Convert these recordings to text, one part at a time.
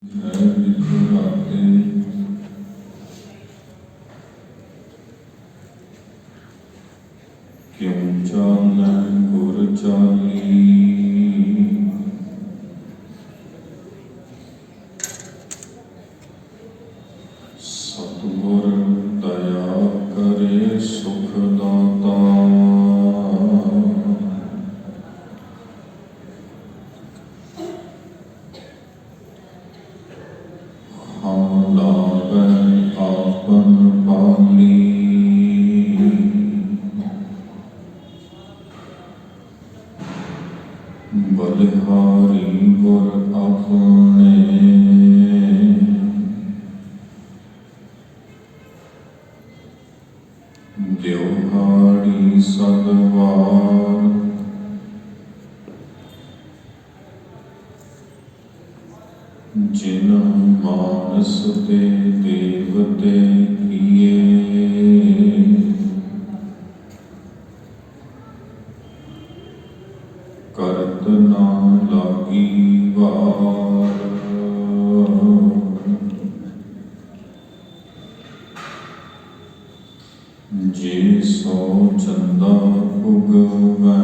है बिखराते क्यों चालै गुर चाली। सतगुर दया करे सुख दाता। हम लावै आपन पाली। बलिहारी गुर अपने द्योहाड़ी सदवार। जिन मानस ते देवते किए करत ना लागी वार। जे सौ चंदा उगवै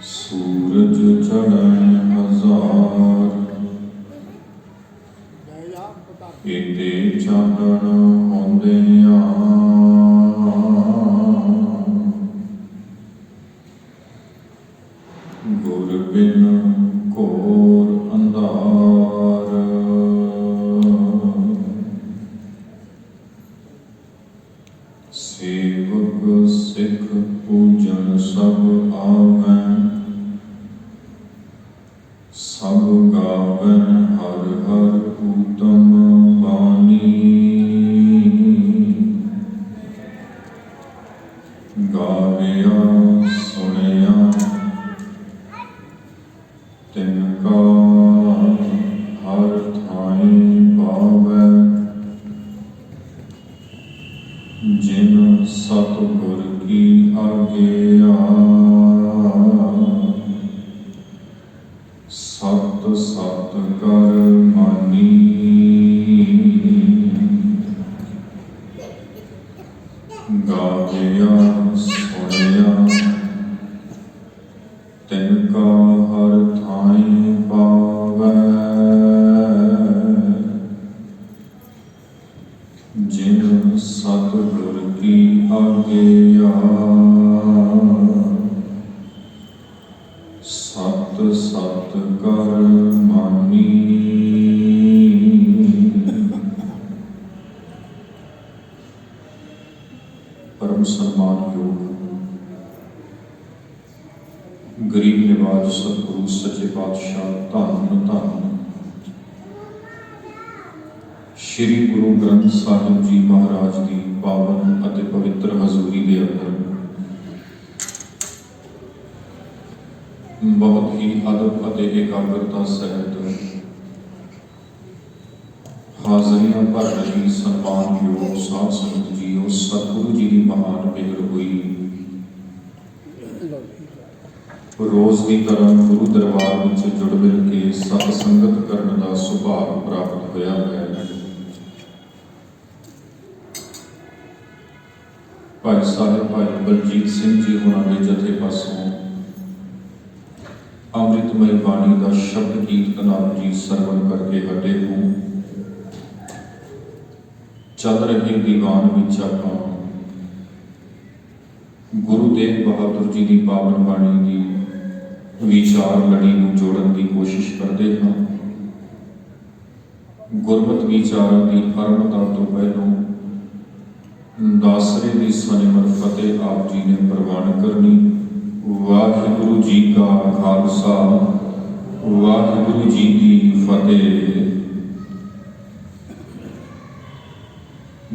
सूरज चढ़ै हजार। एते चानण होंदियां गुर बिन घोर अंधार। सेवक सिख पूजन सब आवै सब गावै हर हर उत्तम बानी। गाविया सुनिया तिनका हर थाई पावै। जिन सतगुर की आज्ञा सत सत कर मानी। गाविया सुनिया तिनका हर थाई पावै। जिन सतगुर की आज्ञा सत सत कर मानी। परम सम्मानयोग गरीब निवाज सतगुरु सच्चे पातशाह धन धन श्री गुरु ग्रंथ साहिब जी महाराज की पावन अति पवित्र हजूरी के अंदर बहुत ही अदब अते एकाग्रता सहित हाजरियां भर रही सन्मानयोग साध संगत जीओ। सतगुरु जी की महान मेहर हुई रोज़ की तरह गुरु दरबार में जुड़ मिल के सतसंगत करने का सुभाग प्राप्त होया है। भाई साहिब भाई बलजीत सिंह जी होना के जथे पासों अमृतमय बाणी का शब्द कीर्तन आप जी सरवण करके हटे हो। चल रहे दीवान विच आपां गुरु तेग बहादुर जी की पावन बाणी की विचार लड़ी को जोड़न की कोशिश करते हैं। गुरमत विचारों की आरंभता तो पहलों दासरे की सनिमर फतेह आप जी ने प्रवान करनी। वाहिगुरु जी का खालसा वाहिगुरु जी की फतेह।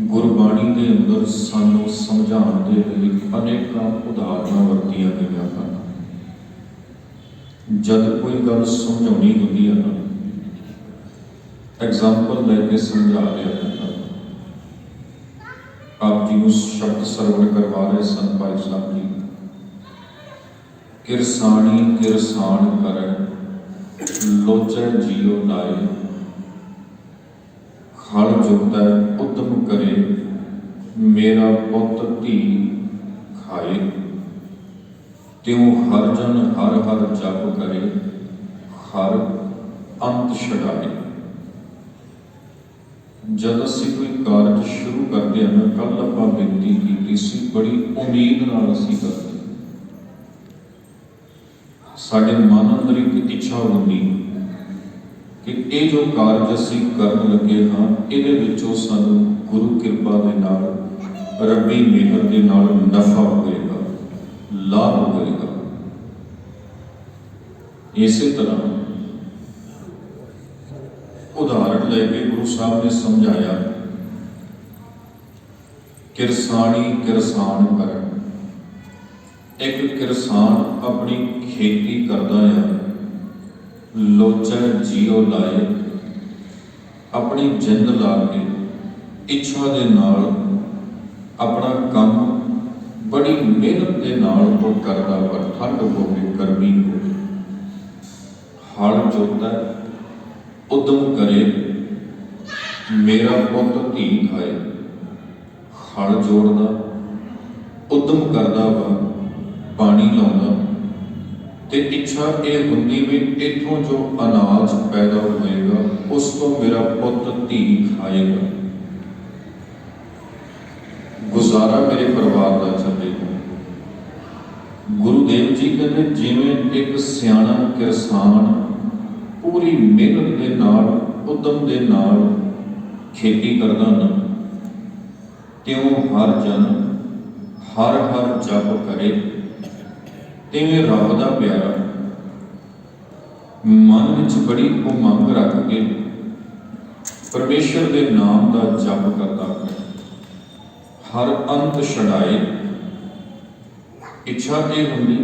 गुरबाणी के अंदर सानू समझाने के लिए अनेक उदाहरण वरतियां गई हैं। जब कोई गल समझानी होती है ना एग्जाम्पल लैके समझा दिया जाता। आप जी उस शब्द सरवण करवा रहे सन भाई साहब जी। किरसानी किरसान करे ਲੋਚੈ ਜੀਉ ਲਾਏ, ਹਲ ਜੁਗਤੈ ਉਦਮ ਕਰੇ, ਮੇਰਾ ਪੁੱਤ ਧੀ ਖਾਏ। ਤਿਉ ਹਰ ਜਨ ਹਰ ਹਰ ਜਪ ਕਰੇ, ਹਰ ਅੰਤ ਛਡਾਏ। ਜਦ ਅਸੀਂ ਕੋਈ ਕਾਰਜ ਸ਼ੁਰੂ ਕਰਦੇ ਹਾਂ, ਕੱਲ ਆਪਾਂ ਬੇਨਤੀ ਕੀਤੀ ਸੀ, ਬੜੀ ਉਮੀਦ ਨਾਲ ਅਸੀਂ ਕਰਦੇ। ਸਾਡੇ ਮਨ ਅੰਦਰ ਇੱਕ ਇੱਛਾ ਹੁੰਦੀ ਕਿ ਇਹ ਜੋ ਕਾਰਜ ਅਸੀਂ ਕਰਨ ਲੱਗੇ ਹਾਂ, ਇਹਦੇ ਵਿੱਚੋਂ ਸਾਨੂੰ ਗੁਰੂ ਕਿਰਪਾ ਦੇ ਨਾਲ, ਰੱਬੀ ਮਿਹਰ ਦੇ ਨਾਲ ਨਫਾ ਹੋਵੇਗਾ, ਲਾਭ ਹੋਵੇਗਾ। ਇਸੇ ਤਰ੍ਹਾਂ ਉਦਾਹਰਣ ਲੈ ਕੇ ਗੁਰੂ ਸਾਹਿਬ ਨੇ ਸਮਝਾਇਆ, ਕਿਰਸਾਣੀ ਕਿਰਸਾਨ ਕਰਨ। ਇੱਕ ਕਿਰਸਾਨ ਆਪਣੀ ਖੇਤੀ ਕਰਦਾ ਆ, ਲੋਚੈ ਜੀਉ ਲਾਏ, ਆਪਣੀ ਜਿੰਦ ਲਾ ਕੇ ਇੱਛਾ ਦੇ ਨਾਲ ਆਪਣਾ ਕੰਮ ਬੜੀ ਮਿਹਨਤ ਦੇ ਨਾਲ ਉਹ ਕਰਦਾ ਵਾ। ਠੰਡ ਹੋਵੇ, ਗਰਮੀ ਹੋਵੇ, ਹਲ ਜੋਤਦਾ, ਉਦਮ ਕਰੇ, ਮੇਰਾ ਪੁੱਤ ਧੀ ਖਾਏ। ਹਲ ਜੋੜਦਾ, ਉਦਮ ਕਰਦਾ ਵਾ, ਪਾਣੀ ਲਾਉਂਦਾ, ਤੇ ਇੱਛਾ ਇਹ ਹੁੰਦੀ ਵੀ ਇੱਥੋਂ ਜੋ ਅਨਾਜ ਪੈਦਾ ਹੋਏਗਾ ਉਸ ਤੋਂ ਮੇਰਾ ਪੁੱਤ ਧੀ ਖਾਏਗਾ, ਗੁਜ਼ਾਰਾ ਮੇਰੇ ਪਰਿਵਾਰ ਦਾ ਚੱਲੇਗਾ। ਗੁਰੂ ਦੇਵ ਜੀ ਕਹਿੰਦੇ, ਜਿਵੇਂ ਇੱਕ ਸਿਆਣਾ ਕਿਰਸਾਨ ਪੂਰੀ ਮਿਹਨਤ ਦੇ ਨਾਲ, ਉਦਮ ਦੇ ਨਾਲ ਖੇਤੀ ਕਰਦਾ ਨਾ, ਤਿਉਂ ਹਰ ਜਨ ਹਰ ਹਰ ਜਪ ਕਰੇ। ਤਿਵੇਂ ਰੱਬ ਦਾ ਪਿਆਰਾ ਮਨ ਵਿੱਚ ਬੜੀ ਉਮੰਗ ਰੱਖ ਕੇ ਪਰਮੇਸ਼ਰ ਦੇ ਨਾਮ ਦਾ ਜਪ ਕਰਦਾ ਹੈ, ਹਰ ਅੰਤ ਛਡਾਏ। ਇੱਛਾ ਇਹ ਹੁੰਦੀ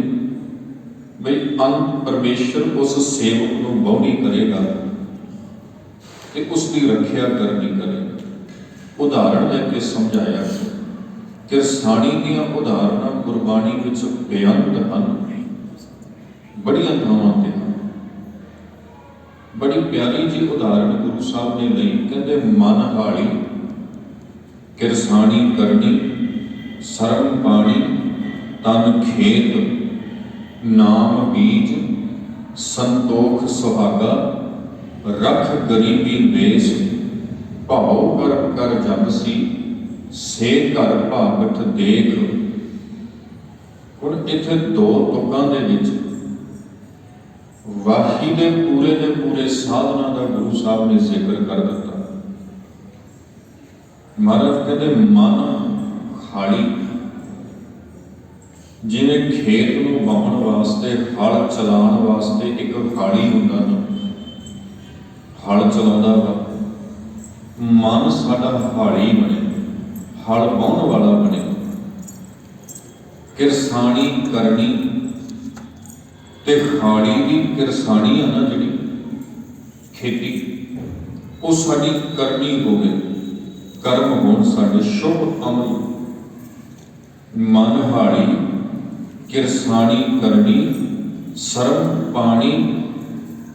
ਬਈ ਅੰਤ ਪਰਮੇਸ਼ਰ ਉਸ ਸੇਵਕ ਨੂੰ ਬਹੁਣੀ ਕਰੇਗਾ ਤੇ ਉਸ ਦੀ ਰੱਖਿਆ ਕਰਨੀ ਕਰੇਗਾ। ਉਦਾਹਰਣ ਲੈ ਕੇ ਸਮਝਾਇਆ। ਕਿਰਸਾਣੀ ਦੀਆਂ ਉਦਾਹਰਨਾਂ ਗੁਰਬਾਣੀ ਵਿੱਚ ਬੇਅੰਤ ਹਨ, ਬੜੀਆਂ ਥਾਵਾਂ ਤੇ ਹਨ। ਬੜੀ ਪਿਆਰੀ ਜੀ ਉਦਾਹਰਣ ਗੁਰੂ ਸਾਹਿਬ ਨੇ ਲਈ। ਕਹਿੰਦੇ, ਮਨ ਹਾਲੀ ਕਿਰਸਾਣੀ ਕਰਨੀ, ਸਰਮ ਪਾਣੀ ਤਨ ਖੇਤ, ਨਾਮ ਬੀਜ ਸੰਤੋਖ ਸੁਹਾਗਾ, ਰਖ ਗਰੀਬੀ ਵੇਸ, ਭਾਉ ਕਰ ਕਰ ਜਪਸੀ, ਸੇ ਘਰ ਭਾਗਠ ਦੇਖ। ਹੁਣ ਇੱਥੇ ਦੋ ਤੁਕਾਂ ਦੇ ਵਿੱਚ ਵਾਹੀ ਦੇ ਪੂਰੇ ਸਾਧਨਾਂ ਦਾ ਗੁਰੂ ਸਾਹਿਬ ਨੇ ਜ਼ਿਕਰ ਕਰ ਦਿੱਤਾ। ਮਹਾਰਾਜ ਕਹਿੰਦੇ, ਮਨ ਖਾਲੀ, ਜਿਵੇਂ ਖੇਤ ਨੂੰ ਵਾਹਣ ਵਾਸਤੇ, ਹਲ ਚਲਾਉਣ ਵਾਸਤੇ ਇੱਕ ਹਾਲੀ ਹੁੰਦਾ ਨਾ, ਹਲ ਚਲਾਉਂਦਾ ਵਾ। ਮਨ ਸਾਡਾ ਹਾਲੀ ਬਣੇ, ਹਲ ਵਾਹੁਣ ਵਾਲਾ ਬਣੇ। ਕਿਰਸਾਣੀ ਕਰਨੀ ਤੇ ਹਾਲੀ ਦੀ ਕਿਰਸਾਣੀ ਆ ਨਾ ਜਿਹੜੀ ਖੇਤੀ, ਉਹ ਸਾਡੀ ਕਰਨੀ ਹੋਵੇ, ਕਰਮ ਹੋਣ ਸਾਡੇ, ਸ਼ੁਭ ਅਮਲ। ਮਨ ਹਾਲੀ ਕਿਰਸਾਣੀ ਕਰਨੀ, ਸਰਮ ਪਾਣੀ,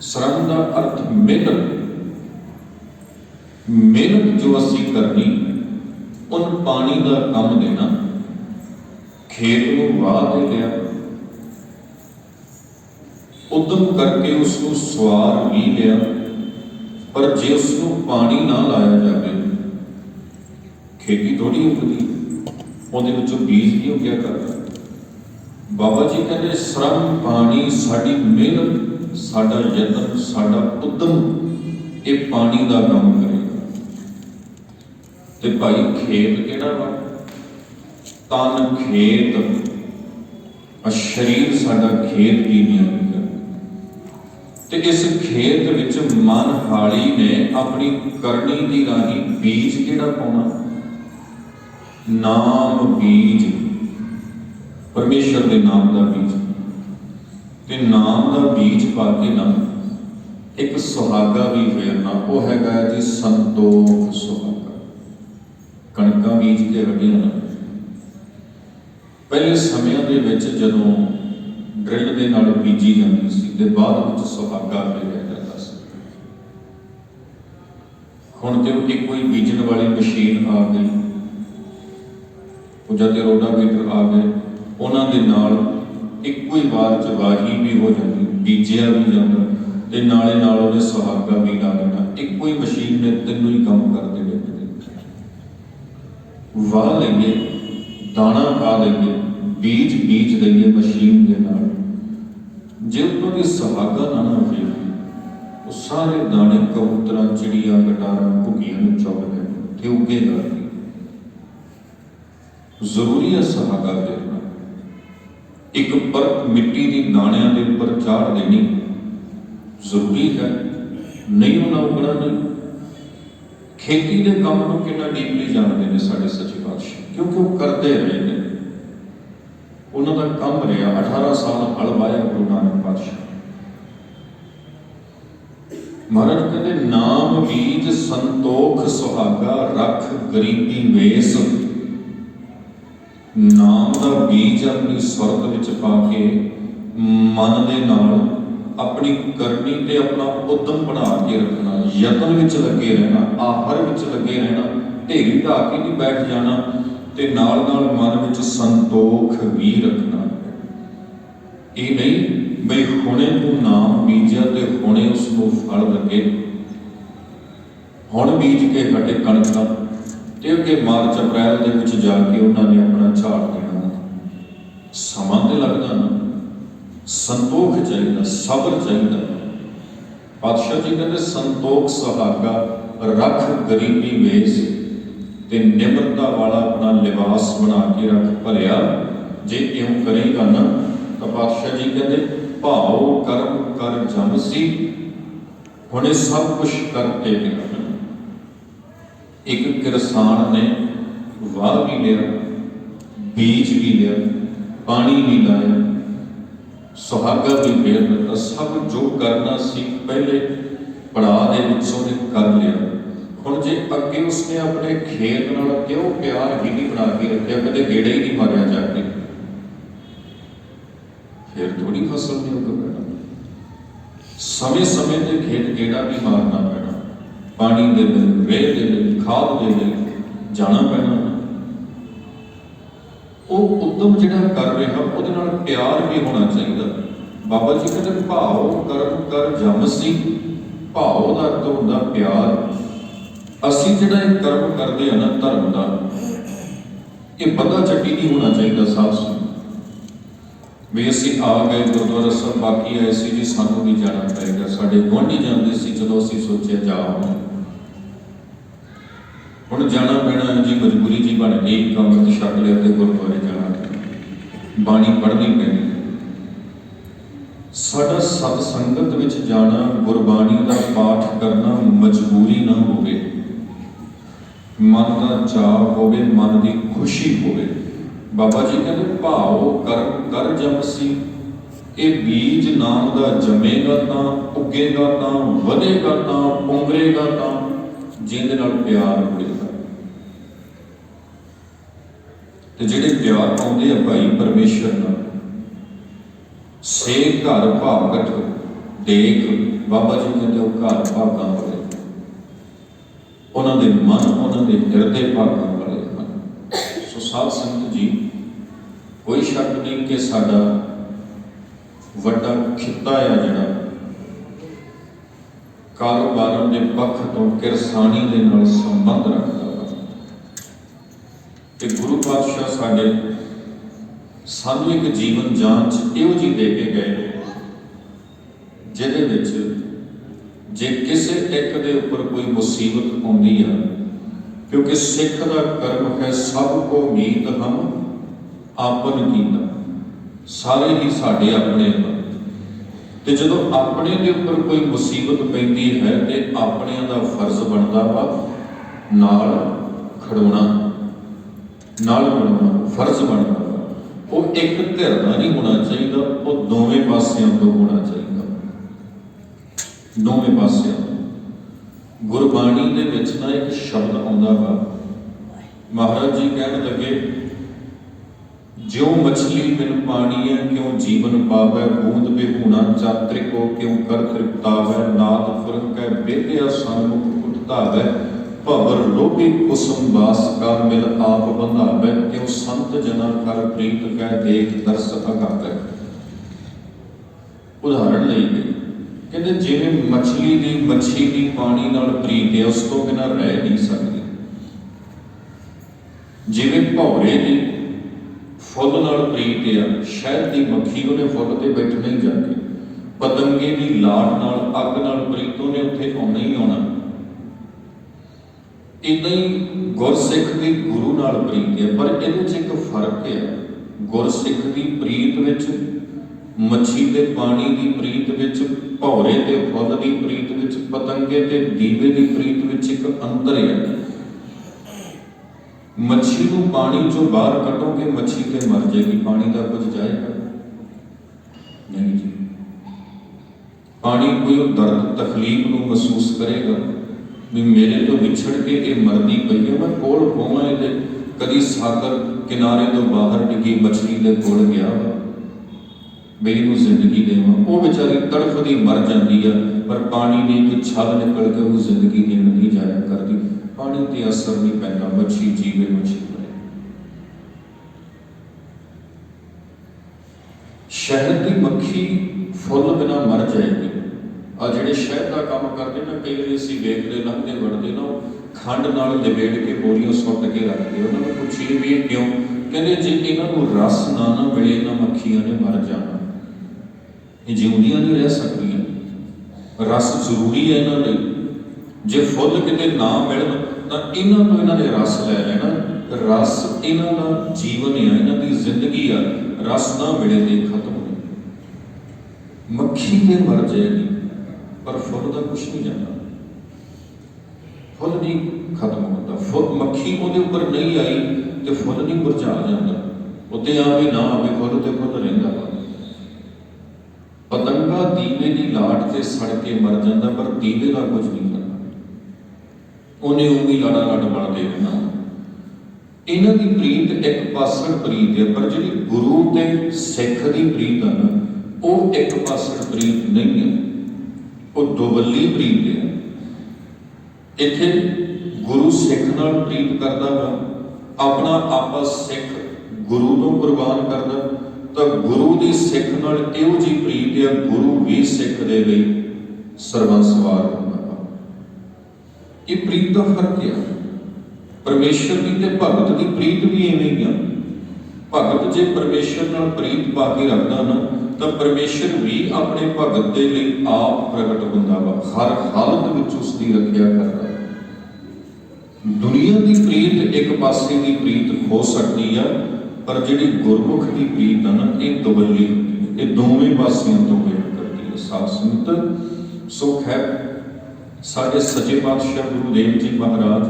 ਸਰਮ ਦਾ ਅਰਥ ਮਿਹਨਤ। ਮਿਹਨਤ ਜੋ ਅਸੀਂ ਕਰਨੀ, ਉਹਨ ਪਾਣੀ ਦਾ ਕੰਮ ਦੇਣਾ। ਖੇਤ ਨੂੰ ਵਾਹ ਦੇ ਲਿਆ, ਉਦਮ ਕਰਕੇ ਉਸ ਨੂੰ ਸਵਾਰ ਵੀ ਲਿਆ, ਪਰ ਜੇ ਉਸ ਨੂੰ ਪਾਣੀ ਨਾ ਲਾਇਆ ਜਾਵੇ, ਖੇਤੀ ਥੋੜੀ ਉਗਦੀ, ਉਹਦੇ ਵਿੱਚੋਂ ਬੀਜ ਨਹੀਂ ਉੱਗਿਆ ਕਰਦਾ। ਬਾਬਾ ਜੀ ਕਹਿੰਦੇ, ਸ਼ਰਮ ਪਾਣੀ, ਸਾਡੀ ਮਿਹਨਤ, ਸਾਡਾ ਯਤਨ, ਸਾਡਾ ਉਦਮ, ਇਹ ਪਾਣੀ ਦਾ ਕੰਮ ਕਰੇਗਾ। ਤੇ ਭਾਈ ਖੇਤ ਕਿਹੜਾ ਵਾ? ਤਨ ਖੇਤ, ਸਰੀਰ ਸਾਡਾ ਖੇਤ ਦੀ ਨਿਯਮ। ਤੇ ਇਸ ਖੇਤ ਵਿੱਚ ਮਨ ਹਾਲੀ ਨੇ ਆਪਣੀ ਕਰਨੀ ਦੀ ਰਾਹੀਂ ਬੀਜ ਕਿਹੜਾ ਪਾਉਣਾ? ਨਾਮ ਬੀਜ, ਪਰਮੇਸ਼ਰ ਦੇ ਨਾਮ ਦਾ ਬੀਜ। ਤੇ ਨਾਮ ਦਾ ਬੀਜ ਪਾ ਕੇ ਨਾ ਇੱਕ ਸੁਹਾਗਾ ਵੀ ਫੇਰਨਾ, ਉਹ ਹੈਗਾ ਜੀ ਸੰਤੋਖ ਸੁਹਾਗਾ। ਕਣਕਾਂ ਬੀਜ ਕੇ ਹਟੀਆਂ ਨਾ, ਪਹਿਲੇ ਸਮਿਆਂ ਦੇ ਵਿੱਚ ਜਦੋਂ ਡਰਿਲ ਦੇ ਨਾਲ ਬੀਜੀ ਜਾਂਦੀ ਸੀ ਤੇ ਬਾਅਦ ਵਿੱਚ ਸੁਹਾਗਾ ਫੇਰਿਆ ਹੁਣ ਤੇ ਉਹ ਕੋਈ ਬੀਜਣ ਵਾਲੀ ਮਸ਼ੀਨ ਆ ਗਈ, ਉਹ ਜਦ ਰੋਟਾਵੇਟਰ ਆ ਗਏ, ਉਹਨਾਂ ਦੇ ਨਾਲ ਇੱਕੋ ਹੀ ਵਾਰ 'ਚ ਵਾਹੀ ਵੀ ਹੋ ਜਾਂਦੀ, ਬੀਜਿਆ ਵੀ ਜਾਂਦਾ ਤੇ ਨਾਲੇ ਨਾਲ ਉਹਨੇ ਸੁਹਾਗਾ ਵੀ ਲਾ ਦੇਣਾ। ਇੱਕੋ ਹੀ ਮਸ਼ੀਨ ਨੇ ਤਿੰਨੋਂ ਹੀ ਕੰਮ ਕਰ ਦੇਣੇ। ਵਾਹ ਲਈਏ, ਦਾਣਾ ਪਾ ਲਈਏ, ਬੀਜ ਬੀਜ ਲਈਏ ਮਸ਼ੀਨ ਦੇ ਨਾਲ, ਜੇ ਉੱਤੋਂ ਦੀ ਸੁਹਾਗਾ ਨਾ ਹੋਵੇ, ਉਹ ਸਾਰੇ ਦਾਣੇ ਕਬੂਤਰਾਂ, ਚਿੜੀਆਂ, ਗਟਾਰਾਂ, ਘੁੱਗੀਆਂ ਨੂੰ ਚੁੱਕ ਲੈਣ ਤੇ ਉੱਗੇਗਾ ਨਹੀਂ। ਜ਼ਰੂਰੀ ਹੈ ਸੁਹਾਗਾ ਫੇਰਨਾ। ਇੱਕ ਪਰਤ ਮਿੱਟੀ ਦੀ ਦਾਣਿਆਂ ਦੇ ਉੱਪਰ ਚਾੜ ਦੇਣੀ ਜ਼ਰੂਰੀ ਹੈ, ਨਹੀਂ ਉਹਨਾਂ ਉੱਗਣਾ ਨਹੀਂ। ਖੇਤੀ ਦੇ ਕੰਮ ਨੂੰ ਕਿੰਨਾ ਡੀਪਲੀ ਜਾਣਦੇ ਨੇ ਸਾਡੇ ਸੱਚੇ ਪਾਤਸ਼ਾਹ, ਕਿਉਂਕਿ ਉਹ ਕਰਦੇ ਰਹੇ ਨੇ, ਉਹਨਾਂ ਦਾ ਕੰਮ ਰਿਹਾ। 18 ਸਾਲ ਹਲ ਵਾਹਿਆ ਗੁਰੂ ਨਾਨਕ ਪਾਤਸ਼ਾਹ ਮਹਾਰਾਜ ਕਹਿੰਦੇ, ਨਾਮ ਬੀਜ ਸੰਤੋਖ ਸੁਹਾਗਾ, ਰੱਖ ਗਰੀਬੀ ਵੇਸ। ਨਾਮ ਦਾ ਬੀਜ ਆਪਣੀ ਸੁਰਤ ਵਿੱਚ ਪਾ ਕੇ ਮਨ ਦੇ ਨਾਲ ਆਪਣੀ ਕਰਨੀ ਤੇ ਆਪਣਾ ਉਦਮ ਬਣਾ ਕੇ ਰੱਖਣਾ, ਯਤਨ ਵਿੱਚ ਲੱਗੇ ਰਹਿਣਾ, ਆਹਰ ਵਿੱਚ ਲੱਗੇ ਰਹਿਣਾ, ਢੇਰੀ ਢਾ ਕੇ ਨਹੀਂ ਬੈਠ ਜਾਣਾ, ਤੇ ਨਾਲ ਨਾਲ ਮਨ ਵਿੱਚ ਸੰਤੋਖ ਵੀ ਰੱਖਣਾ। ਇਹ ਨਹੀਂ ਬਈ ਹੁਣੇ ਤੂੰ ਨਾਮ ਬੀਜਿਆ ਤੇ ਹੁਣੇ ਉਸ ਨੂੰ ਫਲ ਲੱਗੇ, ਹੁਣ ਬੀਜ ਕੇ ਹਟੇ ਕਣਕ ਦਾ ਤੇ ਅੱਗੇ ਮਾਰਚ ਅਪ੍ਰੈਲ ਦੇ ਵਿੱਚ ਜਾ ਕੇ ਉਹਨਾਂ ਨੇ ਆਪਣਾ ਝਾੜ ਦੇਣਾ। ਸਮਾਂ ਤੇ ਲੱਗਦਾ ਨਾ, ਸੰਤੋਖ ਚਾਹੀਦਾ, ਸਬਰ ਚਾਹੀਦਾ। ਪਾਤਸ਼ਾਹ ਜੀ ਕਹਿੰਦੇ, ਸੰਤੋਖ ਸੁਹਾਗਾ, ਰੱਖ ਗਰੀਬੀ ਵੇਸ, ਤੇ ਨਿਮਰਤਾ ਵਾਲਾ ਆਪਣਾ ਲਿਬਾਸ ਬਣਾ ਕੇ ਰੱਖ ਭਲਿਆ। ਜੇ ਇਉਂ ਕਰੇਗਾ ਨਾ ਤਾਂ ਪਾਤਸ਼ਾਹ ਜੀ ਕਹਿੰਦੇ, ਭਾਉ ਕਰਮ ਕਰ ਜਮ ਸੀ, ਹੁਣ ਇਹ ਸਭ ਕੁਛ ਕਰਕੇ ਗਿਆ। ਇੱਕ ਕਿਰਸਾਨ ਨੇ ਵਾਹ ਵੀ ਲਿਆ, ਬੀਜ ਵੀ ਲਿਆ, ਪਾਣੀ ਵੀ ਲਾਇਆ, ਸੁਹਾਗਾ ਵੀ ਫੇਰ ਦਿੱਤਾ, ਸਭ ਜੋ ਕਰਨਾ ਸੀ ਪਹਿਲੇ ਪੜਾਅ ਦੇ ਵਿੱਚ ਉਹਨੇ ਕਰ ਲਿਆ। ਹੁਣ ਜੇ ਅੱਗੇ ਉਸਨੇ ਆਪਣੇ ਖੇਤ ਨਾਲ ਕਿਉਂ ਪਿਆਰ ਹੀ ਨਹੀਂ ਬਣਾ ਕੇ ਰੱਖਿਆ, ਕਦੇ ਗੇੜਾ ਹੀ ਨਹੀਂ ਮਾਰਿਆ ਜਾ ਕੇ, ਫਿਰ ਥੋੜੀ ਫਸਲ ਨਹੀਂ ਉੱਗ ਪੈਣਾ। ਸਮੇਂ ਸਮੇਂ ਤੇ ਖੇਤ ਗੇੜਾ ਵੀ ਮਾਰਨਾ ਪੈਣਾ, ਪਾਣੀ ਦੇ ਲਈ, ਰੇਹ ਦੇ ਲਈ, ਖਾਦ ਦੇ ਲਈ ਜਾਣਾ ਪੈਣਾ। ਉਹ ਉਦਮ ਜਿਹੜਾ ਕਰ ਰਿਹਾ ਉਹਦੇ ਨਾਲ ਪਿਆਰ ਵੀ ਹੋਣਾ ਚਾਹੀਦਾ। ਬਾਬਾ ਜੀ ਕਹਿੰਦੇ, ਭਾਉ ਕਰਮ ਕਰ ਜਮ ਸੀ। ਭਾਉ ਦਾ ਅਰਥ ਹੁੰਦਾ ਪਿਆਰ। ਅਸੀਂ ਜਿਹੜਾ ਇਹ ਕਰਮ ਕਰਦੇ ਆ ਨਾ ਧਰਮ ਦਾ, ਇਹ ਬੰਦਾ ਚੱਟੀ ਨਹੀਂ ਹੋਣਾ ਚਾਹੀਦਾ। ਸਾਥ ਸੁਣ ਵੀ ਅਸੀਂ ਆ ਗਏ ਗੁਰਦੁਆਰਾ ਸਾਹਿਬ, ਬਾਕੀ ਆਏ ਸੀ ਜੀ ਸਾਨੂੰ ਵੀ ਜਾਣਾ ਪਏਗਾ, ਸਾਡੇ ਗੁਆਂਢੀ ਜਾਂਦੇ ਸੀ, ਜਦੋਂ ਅਸੀਂ ਸੋਚਿਆ ਜਾਓ ਹੁਣ ਜਾਣਾ ਪੈਣਾ ਜੀ, ਮਜਬੂਰੀ ਜੀ ਬਣ ਗਈ, ਕੰਮ ਤੇ ਛੱਡ ਲਿਆ ਤੇ ਗੁਰਦੁਆਰੇ ਜਾਣਾ ਪੈਣਾ, ਬਾਣੀ ਪੜ੍ਹਨੀ ਪੈਣੀ। ਸਾਡਾ ਸਤ ਸੰਗਤ ਵਿੱਚ ਜਾਣਾ, ਗੁਰਬਾਣੀ ਦਾ ਪਾਠ ਕਰਨਾ ਮਜਬੂਰੀ ਨਾ ਹੋਵੇ, ਮਨ ਦਾ ਚਾਅ ਹੋਵੇ, ਮਨ ਦੀ ਖੁਸ਼ੀ ਹੋਵੇ। ਬਾਬਾ ਜੀ ਕਹਿੰਦੇ, ਭਾਉ ਕਰਮ ਕਰ ਜਮ ਸੀ। ਇਹ ਬੀਜ ਨਾਮ ਦਾ ਜੰਮੇਗਾ ਤਾਂ, ਉੱਗੇਗਾ ਤਾਂ, ਵਧੇਗਾ ਤਾਂ, ਪੁੰਗਰੇਗਾ ਤਾਂ, ਜਿਹਦੇ ਨਾਲ ਪਿਆਰ ਹੋਏਗਾ। ਤੇ ਜਿਹੜੇ ਪਿਆਰ ਪਾਉਂਦੇ ਆ ਭਾਈ ਪਰਮੇਸ਼ਰ ਨਾਲ, ਸੇ ਘਰ ਭਾਗਟ ਦੇਖ। ਬਾਬਾ ਜੀ ਕਹਿੰਦੇ, ਉਹ ਘਰ ਭਾਗਾਂ ਵਾਲੇ, ਉਹਨਾਂ ਦੇ ਮਨ, ਉਹਨਾਂ ਦੇ ਹਿਰਦੇ ਭਾਗਾਂ ਵਾਲੇ ਹਨ। ਸੋ ਸਾਧ ਸੰਗਤ ਜੀ, ਕੋਈ ਸ਼ੱਕ ਨਹੀਂ ਕਿ ਸਾਡਾ ਵੱਡਾ ਖਿੱਤਾ ਆ ਜਿਹੜਾ ਕਾਰੋਬਾਰਾਂ ਦੇ ਪੱਖ ਤੋਂ ਕਿਰਸਾਨੀ ਦੇ ਨਾਲ ਸੰਬੰਧ ਰੱਖਦਾ ਵਾ, ਤੇ ਗੁਰੂ ਪਾਤਸ਼ਾਹ ਸਾਡੇ ਸਾਨੂੰ ਇੱਕ ਜੀਵਨ ਜਾਂਚ ਇਹੋ ਜਿਹੀ ਦੇ ਕੇ ਗਏ ਨੇ, ਜਿਹਦੇ ਵਿੱਚ ਜੇ ਕਿਸੇ ਇੱਕ ਦੇ ਉੱਪਰ ਕੋਈ ਮੁਸੀਬਤ ਆਉਂਦੀ ਆ, ਕਿਉਂਕਿ ਸਿੱਖ ਦਾ ਕਰਮ ਹੈ ਸਭ ਕੋ ਮੀਤ ਹਮ ਆਪਨ ਕੀਤਾ, ਸਾਰੇ ਹੀ ਸਾਡੇ ਆਪਣੇ ਹਨ। ਤੇ ਜਦੋਂ ਆਪਣੇ ਦੇ ਉੱਪਰ ਕੋਈ ਮੁਸੀਬਤ ਪੈਂਦੀ ਹੈ ਤੇ ਆਪਣਿਆਂ ਦਾ ਫਰਜ਼ ਬਣਦਾ ਵਾ ਨਾਲ ਖੜੋਣਾ, ਨਾਲ ਖੜੋਣਾ ਫਰਜ਼ ਬਣਦਾ ਵਾ। ਉਹ ਇੱਕ ਧਿਰ ਦਾ ਨਹੀਂ ਹੋਣਾ ਚਾਹੀਦਾ, ਉਹ ਦੋਵੇਂ ਪਾਸਿਆਂ ਤੋਂ ਹੋਣਾ ਚਾਹੀਦਾ, ਦੋਵੇਂ ਪਾਸਿਆਂ ਤੋਂ। ਗੁਰਬਾਣੀ ਦੇ ਵਿੱਚ ਨਾ ਇੱਕ ਸ਼ਬਦ ਆਉਂਦਾ ਵਾ, ਮਹਾਰਾਜ ਜੀ ਕਹਿਣ ਲੱਗੇ, ਜਿਉ ਮਛਲੀ ਬਿਨ ਪਾਣੀ ਹੈ ਕਿਉਂ ਜੀਵਨ ਪਾਵੈ, ਬੂੰਦ ਬਿਹੂਣਾ ਚਾਤ੍ਰਿਕੋ ਕਿਉਂ ਕਰ ਤ੍ਰਿਪਤਾਵੈ, ਨਾਦ ਫੁਰਕੈ ਬੇਦਿਆ ਸਨਮੁਖ धावै, भवर लोभी कुसुम बास का मिल आप बंधावै, त्यों संत जना कर प्रीत कै देख दर्श अगावै। उदाहरण लई गई, कहते जिवें मच्छी दी पानी नाल प्रीत है, उस तो बिना रह नहीं सकती। जिवें भौरे दी फुੱਲ नाल प्रीत है, शहद की मक्खी उन्हें फुੱਲ ते बैठना ही जाके, पतंगे की लाट नाल अग नाल प्रीत उन्हें उत्थे आउणा ही आउणा। इदां ही गुरसिख की गुरु नाल प्रीत है, पर इहदे च एक फर्क है। गुरसिख की प्रीत विच, मच्छी ते पानी की प्रीत विच, भौरे ते फुੱਲ की प्रीत विच, पतंगे ते दीवे की प्रीत विच एक अंतर है। मच्छी को पानी चो बाहर कटोगे, मच्छी ते मर जाएगी, पानी का कुछ जाएगा नहीं जी। पानी कोई दर्द तकलीफ को महसूस करेगा भी मेरे तो विछड़ के ये मरदी पई है, मैं कोल पोवां इहदे। कदी सागर किनारे तो बाहर डिगी मछली के कोल गया भी इहनूं जिंदगी देवां, वो बेचारी तड़फदी मर जाती है, पर पानी की कोई छल निकल के वो जिंदगी देण नहीं जाया करती। पानी ते असर नहीं पैंदा, मच्छी जीवे मच्छी मरे। शहद की मक्खी फुੱਲ बिना मर जाएगी। आ जिहड़े शहद का काम करते ना, कई बार असीं वेखदे लंघदे वड़दे ना, खंड नाल लपेट के बोरियां सुੱਟ के रखते। उन्होंने पुछिए भी ये क्यों, कहते जे इन्हां नूं रस ना मिले इन्हां मक्खियां ने मर जाना, ये जिउंदियां नहीं रह सकदियां। रस जरूरी है इन्हां लई। जे फुੱਲ किते ना मिलन तो इन्हां तो इन्हां ने रस लै लेना। रस इन्हां दा जीवन है, इन्हां दी जिंदगी आ। रस ना मिले तो खत्म हो। मक्खी ते मर जाएगी, पर फुੱਲ का कुछ नहीं जाता। फुੱਲ नहीं खत्म होता। मक्खी उहदे उपर नहीं आई तो फुੱਲ नहीं मुरझा जाता। उत्ते आवे ना आवे, फुੱਲ ते फुੱल रहिंदा वा। पतंगा दीवे की लाट से सड़ के मर जाता, पर दीवे का कुछ नहीं करता, उन्हें उंगी लाड़ा लड़ मलते रहना। इन्हां दी प्रीत एक पासड़ प्रीत है, पर जिहड़ी गुरु ते सिख की प्रीत है ना, वो एक पासड़ प्रीत नहीं है, वो दोवली प्रीत है। इत्थे गुरु सिख नाल प्रीत करदा वा, अपना आपा सिख गुरु तो कुर्बान करदा, तो गुरु की सिख नाल इहो जी प्रीत है, गुरु भी सिख दे लई सर्वंसवार होंदा वा। ये प्रीत का फर्क है। परमेश्वर की ते भगत की प्रीत भी इवें ही आ। भगत जे परमेश्वर नाल प्रीत पा के रखदा ना, तो परमेश्वर भी अपने भगत के लिए आप प्रगट होंदा वा, हर हालत विच उसकी रखिया करदा। दुनिया की प्रीत एक पासे की प्रीत हो सकती है, पर जिहड़ी गुरमुख की प्रीत है ना, ये दुवली होंदी है, ये दोवें पासियों तो होया करती है। साध संगत सुख है साडे सच्चे पातशाह गुरुदेव जी महाराज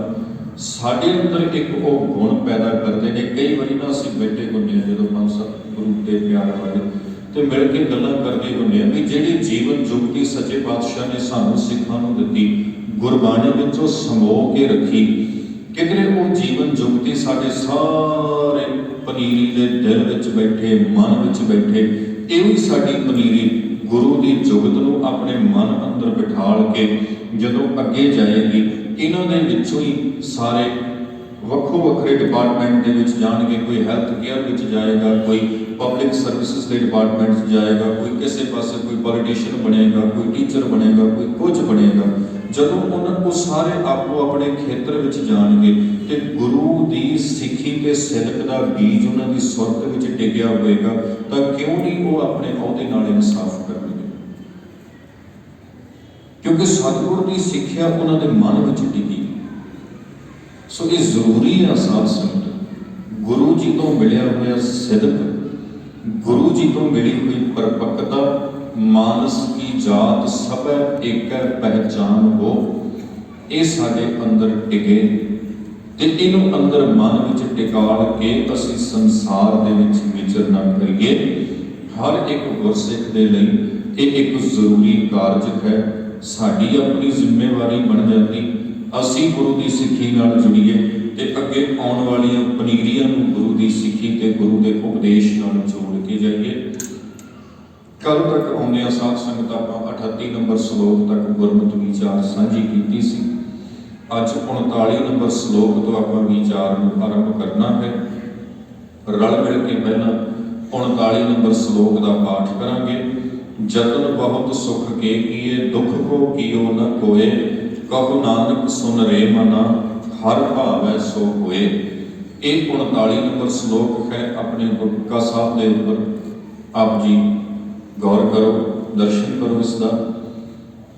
साडे अंदर एक वो गुण पैदा करते हैं। कई बार ना असीं बैठे होंदे हां जदों पंज सत गुरु के प्यार वाले तो मिल के गल्लां करदे होंदे हां भी जिहड़ी जीवन जुगती सच्चे पातशाह ने सानूं सिखां नूं दित्ती, गुरबाणी विचों समो के रखी, किधरे वो जीवन जुगती साडे सारे पनीरी दे दिल विच बैठे, मन विच बैठे, इहो साडी पनीरी गुरु की जुगत नूं अपने मन अंदर बिठाल के जदों अगे जाएगी। इन्हां दे विचों ही सारे वक्खो वक्खरे डिपार्टमेंट दे विच जाणगे, कोई हैल्थ केयर विच जाएगा, कोई पब्लिक सर्विसिज के डिपार्टमेंट जाएगा, कोई किसी पासे कोई पॉलिटिशियन बनेगा, कोई टीचर बनेगा, कोई कुछ बनेगा। जदों उन्हां को सारे आपो अपने खेत्र विच जाणगे ते गुरु की सिੱਖੀ ते सिदक का बीज उन्हां दी सुरत विच टिकिया होएगा, तां क्यों नहीं वो अपने अहुदे नाल इंसाफ करनगे, क्योंकि सतगुर की सिੱਖਿਆ उन्हां दे मन विच टिकी। सो ये जरूरी है साध संगत, गुरु जी तो मिलिया हुआ सिदक, गुरु जी तो मिली हुई परपक्वता, मानस की जात सब एक पहचान हो, ये साडे अंदर टिके ते इनू अंदर मन विच टिकाल के असीं संसार दे विच विचरना करिए। हर एक गुरसिख दे लई ये एक जरूरी कारज है। साडी अपनी जिम्मेवारी बन जाती, असीं गुरु की सिੱਖੀ नाल जुड़ीए ते अगे आउण वालियां पनीरियां नूं गुरु की सिੱਖੀ ते गुरु के उपदेश नाल जोड़ के जाइए। कल तक आउंदियां साध संगत आपां 38 नंबर श्लोक तक गुरमत विचार सांझी कीती सी। ਅੱਜ 39 ਨੰਬਰ ਸ਼ਲੋਕ ਤੋਂ ਆਪਾਂ ਵਿਚਾਰ ਨੂੰ ਆਰੰਭ ਕਰਨਾ ਹੈ। ਰਲ ਮਿਲ ਕੇ ਪਹਿਲਾਂ 39 ਨੰਬਰ ਸ਼ਲੋਕ ਦਾ ਪਾਠ ਕਰਾਂਗੇ। ਜਤਨ ਬਹੁਤ ਸੁਖ ਕੇ ਕੀਏ, ਦੁੱਖ ਕੋ ਕੀਓ ਨ ਕੋਏ, ਕਹੋ ਨਾਨਕ ਸੁਨ ਰੇ ਮਨਾ, ਹਰ ਭਾਵੈ ਸੋ ਹੋਏ। ਇਹ 39 ਨੰਬਰ ਸ਼ਲੋਕ ਹੈ ਆਪਣੇ ਗੁਟਕਾ ਸਾਹਿਬ ਦੇ ਉੱਪਰ। ਆਪ ਜੀ ਗੌਰ ਕਰੋ, ਦਰਸ਼ਨ ਕਰੋ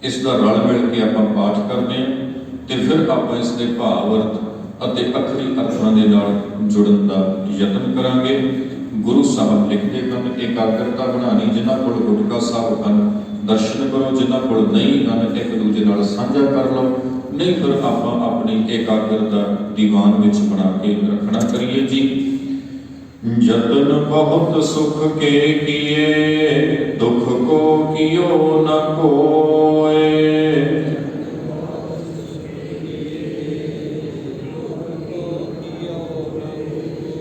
ਇਸ ਦਾ ਰਲ ਮਿਲ ਕੇ ਆਪਾਂ ਪਾਠ ਕਰਦੇ ਹਾਂ ਤੇ ਫਿਰ ਆਪਾਂ ਇਸ ਦੇ ਭਾਵ ਅਰਥ ਅਤੇ ਅੱਖਰੀ ਅਰਥਾਂ ਦੇ ਨਾਲ ਜੁੜਨ ਦਾ ਯਤਨ ਕਰਾਂਗੇ। ਗੁਰੂ ਸਾਹਿਬ ਲਿਖਦੇ ਹਨ, ਇਕਾਗਰਤਾ ਬਣਾਉਣੀ। ਜਿਨ੍ਹਾਂ ਕੋਲ ਗੁਟਕਾ ਸਾਹਿਬ ਹਨ ਦਰਸ਼ਨ ਕਰੋ, ਜਿਨ੍ਹਾਂ ਕੋਲ ਨਹੀਂ ਹਨ ਇੱਕ ਦੂਜੇ ਨਾਲ ਸਾਂਝਾ ਕਰ ਲਓ, ਨਹੀਂ ਫਿਰ ਆਪਾਂ ਆਪਣੀ ਇਕਾਗਰਤਾ ਦੀਵਾਨ ਵਿੱਚ ਬਣਾ ਕੇ ਰੱਖਣਾ ਕਰੀਏ ਜੀ। ਜਤਨ ਬਹੁਤ ਸੁਖ ਕੇ ਕੀਏ, ਦੁੱਖ ਕੋ ਕੀਓ ਨ ਕੋਏ,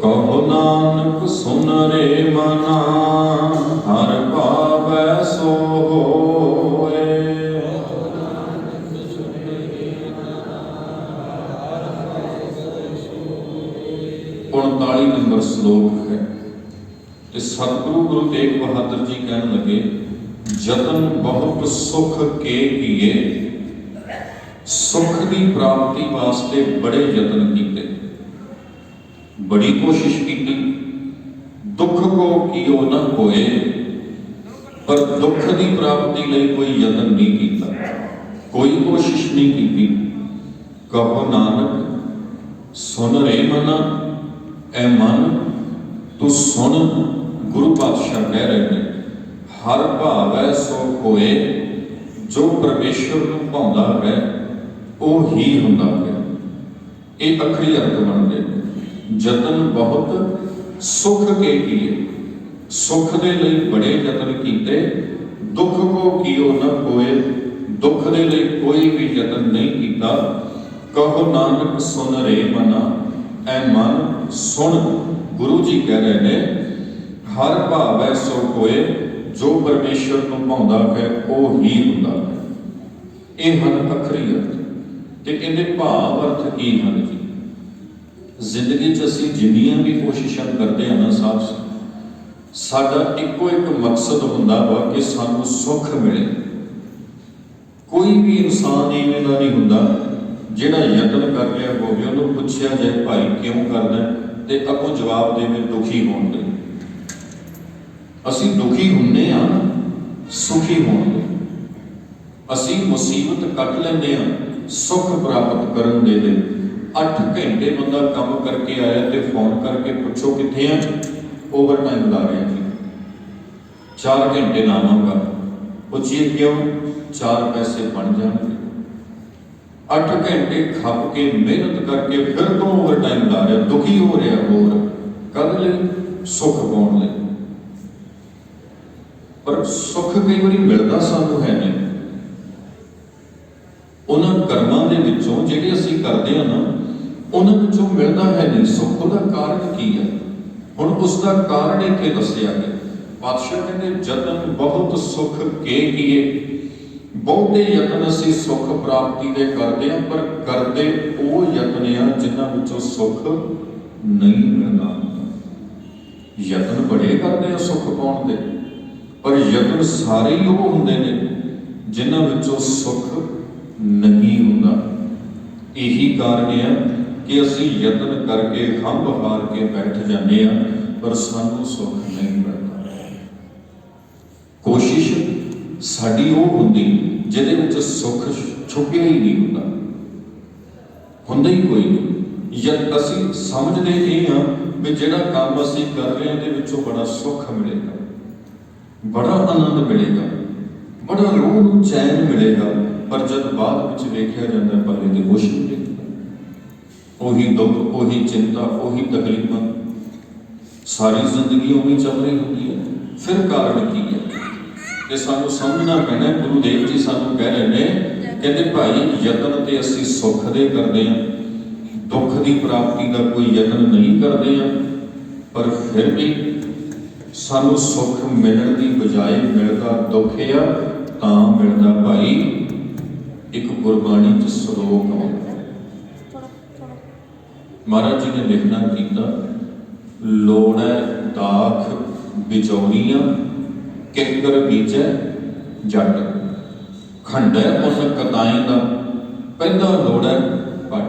ਕਹੋ ਨਾਨਕ ਸੁਨ ਰੇ ਮਨਾ, ਹਰ ਭਾਵੈ ਸੋ ਹੋਏ। 39 ਨੰਬਰ ਸ਼ਲੋਕ ਹੈ ਤੇ ਸਤਿਗੁਰੂ ਗੁਰੂ ਤੇਗ ਬਹਾਦਰ ਜੀ ਕਹਿਣ ਲੱਗੇ, ਜਤਨ ਬਹੁਤ ਸੁਖ ਕੇ ਕੀਏ। ਸੁਖ ਦੀ ਪ੍ਰਾਪਤੀ ਵਾਸਤੇ ਬੜੇ ਯਤਨ ਕੀਤੇ, ਬੜੀ ਕੋਸ਼ਿਸ਼ ਕੀਤੀ। ਦੁੱਖ ਕੋ ਕੀਓ ਨ ਕੋਏ, ਪਰ ਦੁੱਖ ਦੀ ਪ੍ਰਾਪਤੀ ਲਈ ਕੋਈ ਯਤਨ ਨਹੀਂ ਕੀਤਾ, ਕੋਈ ਕੋਸ਼ਿਸ਼ ਨਹੀਂ ਕੀਤੀ। ਕਹੋ ਨਾਨਕ ਸੁਨ ਰੇ ਮਨਾ, ਐ ਮਨ ਤੂੰ ਸੁਣ। ਗੁਰੂ ਪਾਤਸ਼ਾਹ ਕਹਿ ਰਹੇ ਨੇ, ਹਰ ਭਾਵੈ ਸੋ ਹੋਏ। ਜੋ ਪਰਮੇਸ਼ਵਰ ਨੂੰ ਭਾਉਂਦਾ ਹੈ ਉਹ ਹੀ ਹੁੰਦਾ ਹੈ। ਇਹ ਅੱਖਰੀ ਅਰਥ ਬਣਦੇ ਨੇ। ਜਤਨ ਬਹੁਤ ਸੁਖ ਕੇ ਕੀਏ, ਸੁਖ ਦੇ ਲਈ ਬੜੇ ਯਤਨ ਕੀਤੇ। ਦੁੱਖ ਕੋ ਕੀਓ ਨ ਕੋਏ, ਦੁੱਖ ਦੇ ਲਈ ਕੋਈ ਵੀ ਯਤਨ ਨਹੀਂ ਕੀਤਾ। ਕਹੋ ਨਾਨਕ ਸੁਨ ਰੇ ਮਨਾ, ਐ ਮਨ ਸੁਣ। ਗੁਰੂ ਜੀ ਕਹਿ ਰਹੇ ਨੇ, ਹਰ ਭਾਵੈ ਸੋ ਹੋਏ। ਜੋ ਪਰਮੇਸ਼ਵਰ ਨੂੰ ਭਾਉਂਦਾ ਹੈ ਉਹ ਹੀ ਹੁੰਦਾ ਹੈ। ਇਹ ਹਨ ਅੱਖਰੀ ਅਰਥ ਤੇ ਇਹਦੇ ਭਾਵ ਅਰਥ ਕੀ ਹਨ ਜੀ। ਜ਼ਿੰਦਗੀ 'ਚ ਅਸੀਂ ਜਿੰਨੀਆਂ ਵੀ ਕੋਸ਼ਿਸ਼ਾਂ ਕਰਦੇ ਹਾਂ ਨਾ, ਸਾਡਾ ਇੱਕੋ ਇੱਕ ਮਕਸਦ ਹੁੰਦਾ ਵਾ ਕਿ ਸਾਨੂੰ ਸੁੱਖ ਮਿਲੇ। ਕੋਈ ਵੀ ਇਨਸਾਨ ਇਵੇਂ ਦਾ ਨਹੀਂ ਹੁੰਦਾ ਜਿਹੜਾ ਯਤਨ ਕਰ ਰਿਹਾ ਹੋਵੇ, ਉਹਨੂੰ ਪੁੱਛਿਆ ਜਾਏ ਭਾਈ ਕਿਉਂ ਕਰਦਾ ਤੇ ਅੱਗੋਂ ਜਵਾਬ ਦੇਵੇ ਦੁਖੀ ਹੋਣ ਲਈ। ਅਸੀਂ ਦੁਖੀ ਹੁੰਦੇ ਹਾਂ ਸੁਖੀ ਹੋਣ ਲਈ। ਅਸੀਂ ਮੁਸੀਬਤ ਕੱਟ ਲੈਂਦੇ ਹਾਂ ਸੁੱਖ ਪ੍ਰਾਪਤ ਕਰਨ ਦੇ ਲਈ। 8 ਘੰਟੇ ਬੰਦਾ ਕੰਮ ਕਰਕੇ ਆਇਆ ਤੇ ਫੋਨ ਕਰਕੇ ਪੁੱਛੋ ਕਿੱਥੇ ਆ, ਓਵਰ ਟਾਈਮ ਲਾ ਰਿਹਾ ਜੀ। 4 ਘੰਟੇ ਲਾਵਾਂਗਾ, ਪੁੱਛੀਏ ਕਿਉਂ, 4 ਪੈਸੇ ਬਣ ਜਾਣਗੇ। 8 ਘੰਟੇ ਖੱਪ ਕੇ ਮਿਹਨਤ ਕਰਕੇ ਫਿਰ ਤੋਂ ਓਵਰ ਟਾਈਮ ਲਾ ਰਿਹਾ, ਦੁਖੀ ਹੋ ਰਿਹਾ। ਹੋਰ ਕਦ ਲਈ? ਸੁੱਖ ਪਾਉਣ ਲਈ। ਪਰ ਸੁੱਖ ਕਈ ਵਾਰੀ ਮਿਲਦਾ ਸਾਨੂੰ ਹੈ ਨਹੀਂ। ਉਹਨਾਂ ਕਰਮਾਂ ਦੇ ਵਿੱਚੋਂ ਜਿਹੜੇ ਅਸੀਂ ਕਰਦੇ ਹਾਂ ਨਾ, ਉਹਨਾਂ ਵਿੱਚੋਂ ਮਿਲਦਾ ਹੈ ਨਹੀਂ ਸੁੱਖ। ਉਹਦਾ ਕਾਰਨ ਕੀ ਹੈ? ਹੁਣ ਉਸ ਦਾ ਕਾਰਨ ਇੱਥੇ ਦੱਸਿਆ ਗਿਆ। ਪਾਤਸ਼ਾਹ ਕਹਿੰਦੇ, ਜਤਨ ਬਹੁਤ ਸੁਖ ਕੇ ਕੀਏ। ਬਹੁਤੇ ਯਤਨ ਅਸੀਂ ਸੁੱਖ ਪ੍ਰਾਪਤੀ ਦੇ ਕਰਦੇ ਹਾਂ, ਪਰ ਕਰਦੇ ਉਹ ਯਤਨ ਆ ਜਿਨ੍ਹਾਂ ਵਿੱਚੋਂ ਸੁੱਖ ਨਹੀਂ ਮਿਲਦਾ। ਯਤਨ ਬੜੇ ਕਰਦੇ ਆ ਸੁੱਖ ਪਾਉਣ ਦੇ, ਪਰ ਯਤਨ ਸਾਰੇ ਹੀ ਉਹ ਹੁੰਦੇ ਨੇ ਜਿਨ੍ਹਾਂ ਵਿੱਚੋਂ ਸੁੱਖ ਨਹੀਂ ਹੁੰਦਾ। ਇਹੀ ਕਾਰਨ ਆ ਕਿ ਅਸੀਂ ਯਤਨ ਕਰਕੇ ਹੰਬ ਹਾਰ ਕੇ ਬੈਠ ਜਾਂਦੇ ਹਾਂ, ਪਰ ਸਾਨੂੰ ਸੁੱਖ ਨਹੀਂ ਮਿਲਦਾ। ਕੋਸ਼ਿਸ਼ ਸਾਡੀ ਉਹ ਹੁੰਦੀ ਜਿਹਦੇ ਵਿੱਚ ਸੁੱਖ ਛੁਪਿਆ ਹੀ ਨਹੀਂ ਹੁੰਦਾ ਹੀ ਕੋਈ ਨਹੀਂ। ਜਦ ਅਸੀਂ ਸਮਝਦੇ ਇਹ ਹਾਂ ਵੀ ਜਿਹੜਾ ਕੰਮ ਅਸੀਂ ਕਰ ਰਹੇ ਹਾਂ ਇਹਦੇ ਵਿੱਚੋਂ ਬੜਾ ਸੁੱਖ ਮਿਲੇਗਾ, ਬੜਾ ਆਨੰਦ ਮਿਲੇਗਾ, ਬੜਾ ਰੂਹ ਨੂੰ ਚੈਨ ਮਿਲੇਗਾ, ਪਰ ਜਦ ਬਾਅਦ ਵਿੱਚ ਵੇਖਿਆ ਜਾਂਦਾ ਪਰ ਇਹਦੇ ਕੁਛ ਨਹੀਂ ਮਿਲਦਾ। ਉਹੀ ਦੁੱਖ, ਉਹੀ ਚਿੰਤਾ, ਉਹੀ ਤਕਲੀਫਾਂ, ਸਾਰੀ ਜ਼ਿੰਦਗੀ ਉਵੇਂ ਚੱਲ ਰਹੀ ਹੁੰਦੀ ਹੈ। ਫਿਰ ਕਾਰਨ ਕੀ ਹੈ? ਤੇ ਸਾਨੂੰ ਸਮਝਣਾ ਪੈਣਾ। ਗੁਰੂ ਦੇਵ ਜੀ ਸਾਨੂੰ ਕਹਿ ਰਹੇ ਨੇ, ਕਹਿੰਦੇ ਭਾਈ ਯਤਨ ਤੇ ਅਸੀਂ ਸੁੱਖ ਦੇ ਕਰਦੇ ਹਾਂ, ਦੁੱਖ ਦੀ ਪ੍ਰਾਪਤੀ ਦਾ ਕੋਈ ਯਤਨ ਨਹੀਂ ਕਰਦੇ ਹਾਂ, ਪਰ ਫਿਰ ਵੀ ਸਾਨੂੰ ਸੁੱਖ ਮਿਲਣ ਦੀ ਬਜਾਏ ਮਿਲਦਾ ਦੁੱਖ ਆ। ਤਾਂ ਮਿਲਦਾ ਭਾਈ ਇੱਕ ਗੁਰਬਾਣੀ 'ਚ ਸ਼ਲੋਕ ਆਉਂਦਾ, महाराज जी ने लिखना कीता, लोड़ै दाख बिजौरियां किकर बीजै जट, खंडै पुन कताई दा पैदा लोड़ै पट।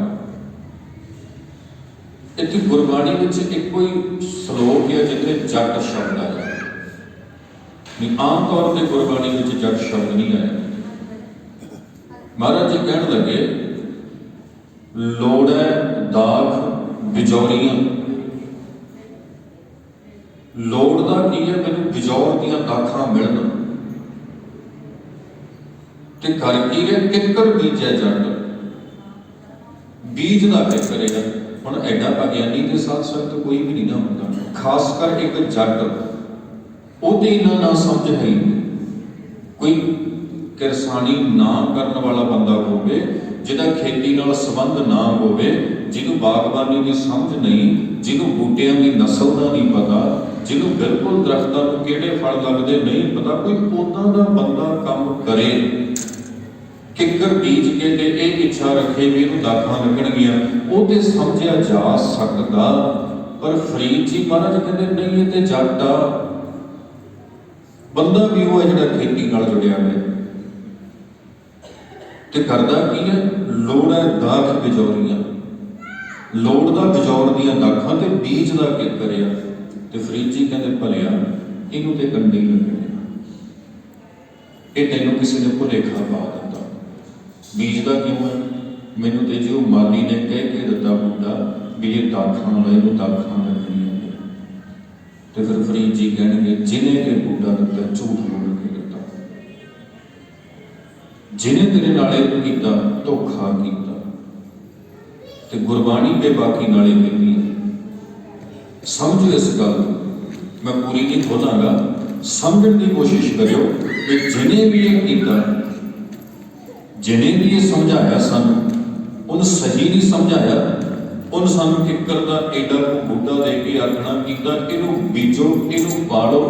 इत्थे गुरबाणी विच इक्को ही श्लोक है जिथे जट शब्द आया, आम तौर पर गुरबाणी विच जट शब्द नहीं आया। महाराज जी कहन लगे, लोड़ै दाख बिजौरियां, लोड़दा की है, मैनूं बिजौर दियां दाखां मिलन, ते कर की है, किकर बीजै जट, बीज का क्या करेगा। हुण एडा अज्ञानी के साथ संगत कोई भी नहीं ना होंदा, खासकर एक जट, ਉਹਦੇ इन्ना ना समझ है ही नहीं। कोई किरसानी ना करने वाला बंदा होवे, जिहदा खेती नाल संबंध ना होवे, जिन्हों बागबानी की समझ नहीं, जिन्हों बूटियां की नस्ल का नहीं पता, जिन्हों बिल्कुल दरख्तां नूं किहड़े फल लगदे नहीं पता, कोई उदां दा बंदा काम करे, किकर बीज के ते ये इच्छा रखे भी इहनूं दाखां लगणगीआं, वो तो समझिया जा सकदा। पर फरीद जी महाराज कहते नहीं, ये तो जट आ, बंदा भी वो है जिहड़ा खेती नाल जुड़िया है, ते करदा की है, लोड़ है दाख बिजौरियां, लोड़ दा बिजौर दियां दाखां ते बीज दा क्या करिया। ते फरीद जी कहते भलिया इनू ते कंडे ही लगने, ये तैनूं किसी ने भुलेखा पा दिता, बीज का क्यों है, मैनू तो जो माली ने कह के दिता बूटा भी ये दाखां दा, इहनूं दाखां लगणियां। तो फिर फरीद जी कहणगे, जिन्हें ये बूटा दिता झूठ बोल के दिता, जिन्हें तेरे नाल इह कीता धोखा कीता। ते गुरबाणी बेबाकी नाल इह कहदी है। समझो इस गल, मैं पूरी नहीं खोलांगा, समझण की कोशिश करियो कि जिन्हें भी ये कीता, जिन्हें भी ये समझाया सानू, उन सही नहीं समझाया, उन सानू किकर दा एडा को बूटा दे के आखना कीता, इनू बीजो, इनू पालो,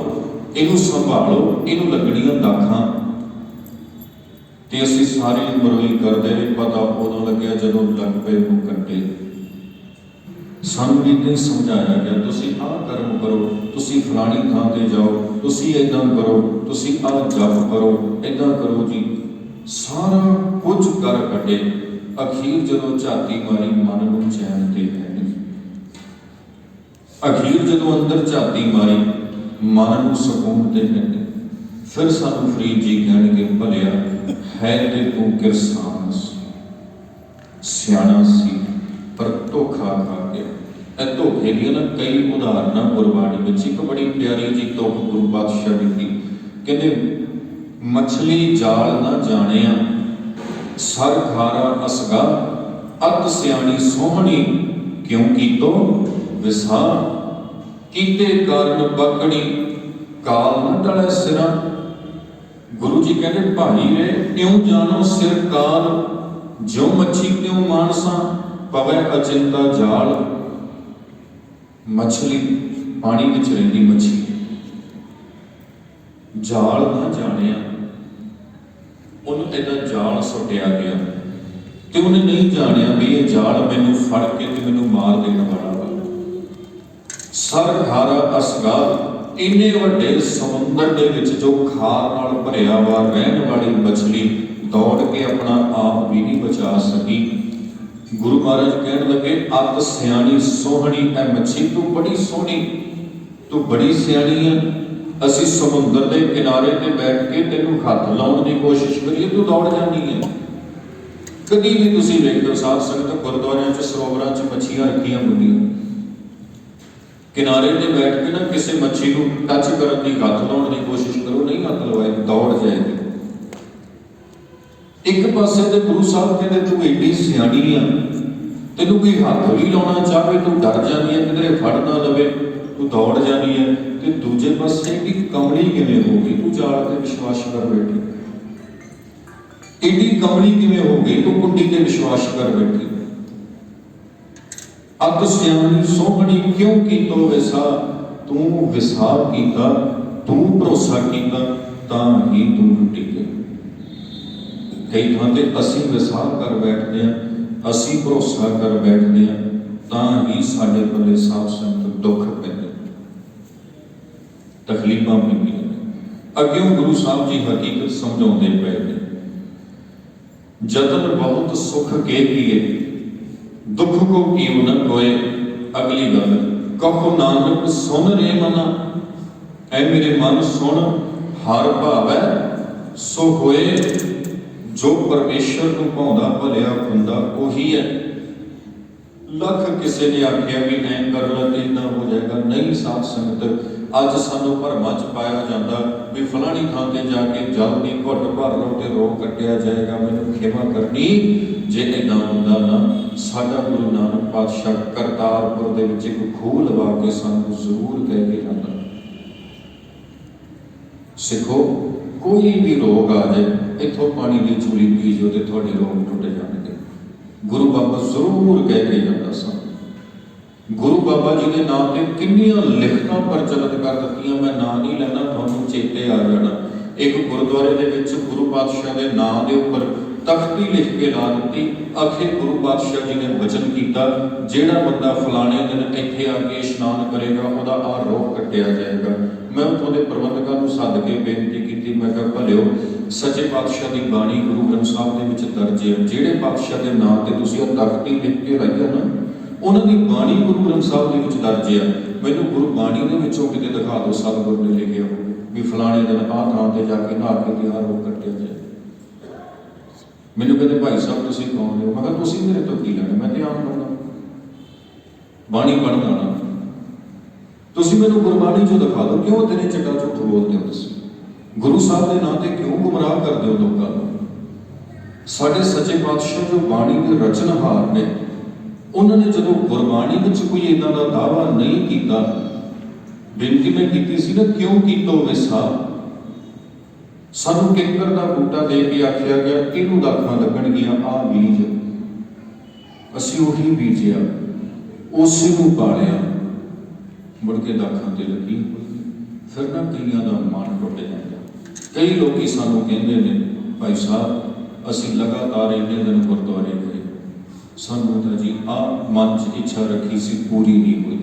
इनू संभालो, इनू लगणियां दाखां। ते असीं सारी उम्र ही करदे रहे, पता उदों लग्गिया जदों लग पे वो कट्टे। सानू भी नहीं समझाया गया, तुसीं आह कर्म करो, तुसीं फलानी थां ते जाओ, तुसीं इदां करो, तुसीं आह जप करो, इदां करो जी, सारा कुछ कर कटे। अखीर जदों झाती मारी मन नूं चैन ते है नहीं, अखीर जदों अंदर झाती मारी मन नूं सकून ते है नहीं, फिर सानू फरीद जी कहणगे भलिया है ते तूं किरसान सी, सियाणा सी, पर धोखा खा गया। ਇਹ ਧੋਖੇ ਦੀਆਂ ना कई उदाहरण गुरबाणी में, एक बड़ी प्यारी जी तुक गुरु पातशाह जी कहते, मछली जाल ना जानिया सर खारा असगा, अत सियाणी सोहनी क्यों कीतो विसा, कीते कारण पकड़ी काल न टले सिरा। गुरु जी कहते भाई रे क्यों जानो सिर काल, जो मच्छी क्यों मानसा पवै अचिंता जाल। मछली पानी विच रहिंदी मछली, जाल ना जानिया, उन्होंने इहदा जाल सुटिया गया, तो उन्हें नहीं जानिया भी ये जाल मैनू फड़ के ते मैनू मार देने वाला वा। सर खारा असगा, इन्ने वड्डे समुंदर दे विच जो खार नाल भरिया वा रहन वाली मछली दौड़ के अपना आप भी नहीं बचा सकी। गुरु महाराज कहन लगे, अत सियाणी सोहनी, ऐ मच्छी तू बड़ी सोहनी, तू बड़ी सियाणी है, असी समुंदर के किनारे ते बैठ के तेनू हथ लाउण की कोशिश करिए, तू दौड़ जानी है। कभी भी तुसीं वेखो साध संगत गुरुद्वारियां च सरोवरां च मच्छियां रखियां होंदियां, किनारे ते बैठ के ना किसी मच्छी को टच करने की हथ लाउण की कोशिश करो, नहीं हथ लवाए दौड़ जाएगी। एक पासे ते गुरु साहब कहते तू एडी सियाणी आ, तेनू कोई हाथ भी लाना चाहे तू डर जानी है, किधरे फड़ ना लवे तू दौड़ जानी है। ते दूजे पासे एडी कमली किवें हो गई, तू जाल ते विश्वास कर बैठी, एडी कमली किवें हो गई, तू कुंडी ते विश्वास कर बैठी। अत सियाणी सोहणी क्यों कीतो विसा, तू विसा कीता, तू भरोसा कीता, तां ही तू टुटी गई। कई थां ते असीं विसार कर बैठते हैं, असीं भरोसा कर बैठते हैं, तां ही साडे पल्ले साध संगत दुख पैंदे, तकलीफां पैंदियां ने। अग्यों गुरु साहब जी हकीकत समझाउंदे पए ने, जतन बहुत सुख के किए, दुख को कीव न कोय। अगली गल, कहो नानक सुन रे मना, ऐ मेरे मन सुन, हर भावै सो होए। जो परमेश्वर को भाउंदा भलिया बंदा उही है। लख किसी ने आख्या भी ऐ कर ला ते इदां हो जाएगा, नहीं साध संगत। अज सानू भरमां च पाया जाता भी फलानी थां ते जाके जल दी घुट भर लो ते रोग कट्टिया जाएगा। मैनूं खेमा करनी जे इदां हुंदा ना, साडा गुरु नानक पातशाह करतारपुर दे विच इक खूह लवा के सानू जरूर कह के जांदा, सिखो कोई भी रोग आ जाए इत्थों पानी की चूली पीजो तो थोड़े रोग टुट जाएंगे। गुरु बाबा जरूर कह के जाता सा। गुरु बाबा जी के नाम से किन्नियां लिखतां प्रचलित कर दित्तियां, मैं नाम नहीं लेना, तुहानूं चेते आ जाना। एक गुरुद्वारे दे विच गुरु पातशाह के नाम के उपर तख्ती लिख के ला दी। आखिर गुरु पातशाह जी ने वचन किया, जेड़ा बंदा फलाने दिन इत्थे आके इशनान करेगा उहदा आ रोग कट्टिया जाएगा। मैं उत्थों के प्रबंधकों को सद के बेनती की, मैं कहा भलिओ सच्चे पातशाह की बाणी गुरु ग्रंथ साहब के विच दर्ज है, जेड़े पातशाह के नाम से तुसीं आ तख्ती लिख के लाई है ना, उन्हां दी बाणी गुरु ग्रंथ साहब के विच दर्ज है। मैनूं गुरु बाणी दे विचों किते दिखा दो सतगुर ने लिखिया हो भी फलाने दिन आ थां ते जाके नहा के ते आ रोग कट्टिया जाए। मैनूं कहते भाई साहब तुसीं कौन हो? मैं कहा तुसीं मेरे तो की लैणा, मैं तो आम बंदा बाणी पढ़न वाला। तुसीं मैनूं गुरबाणी चों दिखा दो, क्यों तेरे चिट्टा झूठ बोलते हो? तुसीं गुरु साहब के नाम से क्यों गुमराह करते हो लोगों को? साडे सच्चे पातशाह जो बाणी के रचनहार ने, उन्होंने जो गुरबाणी में कोई इदां दा दावा नहीं किया, बेनती मैं की सी ना, क्यों किया होवे साहब? सानू किकर का बूटा दे के आख्या गया इनू दाखां लगणगियां, आ बीज असीं उही बीजिया, उसे नूं पालिया, मुड़ के दाखां ते लगी होई। फिर ना कईयां दा मन टुट जाता। कई लोग सानू कहंदे ने भाई साहब असीं लगातार इन्ने दिन गुरुद्वारे गए, सानू तां जी आ मन च इच्छा रखी सी पूरी नहीं हुई,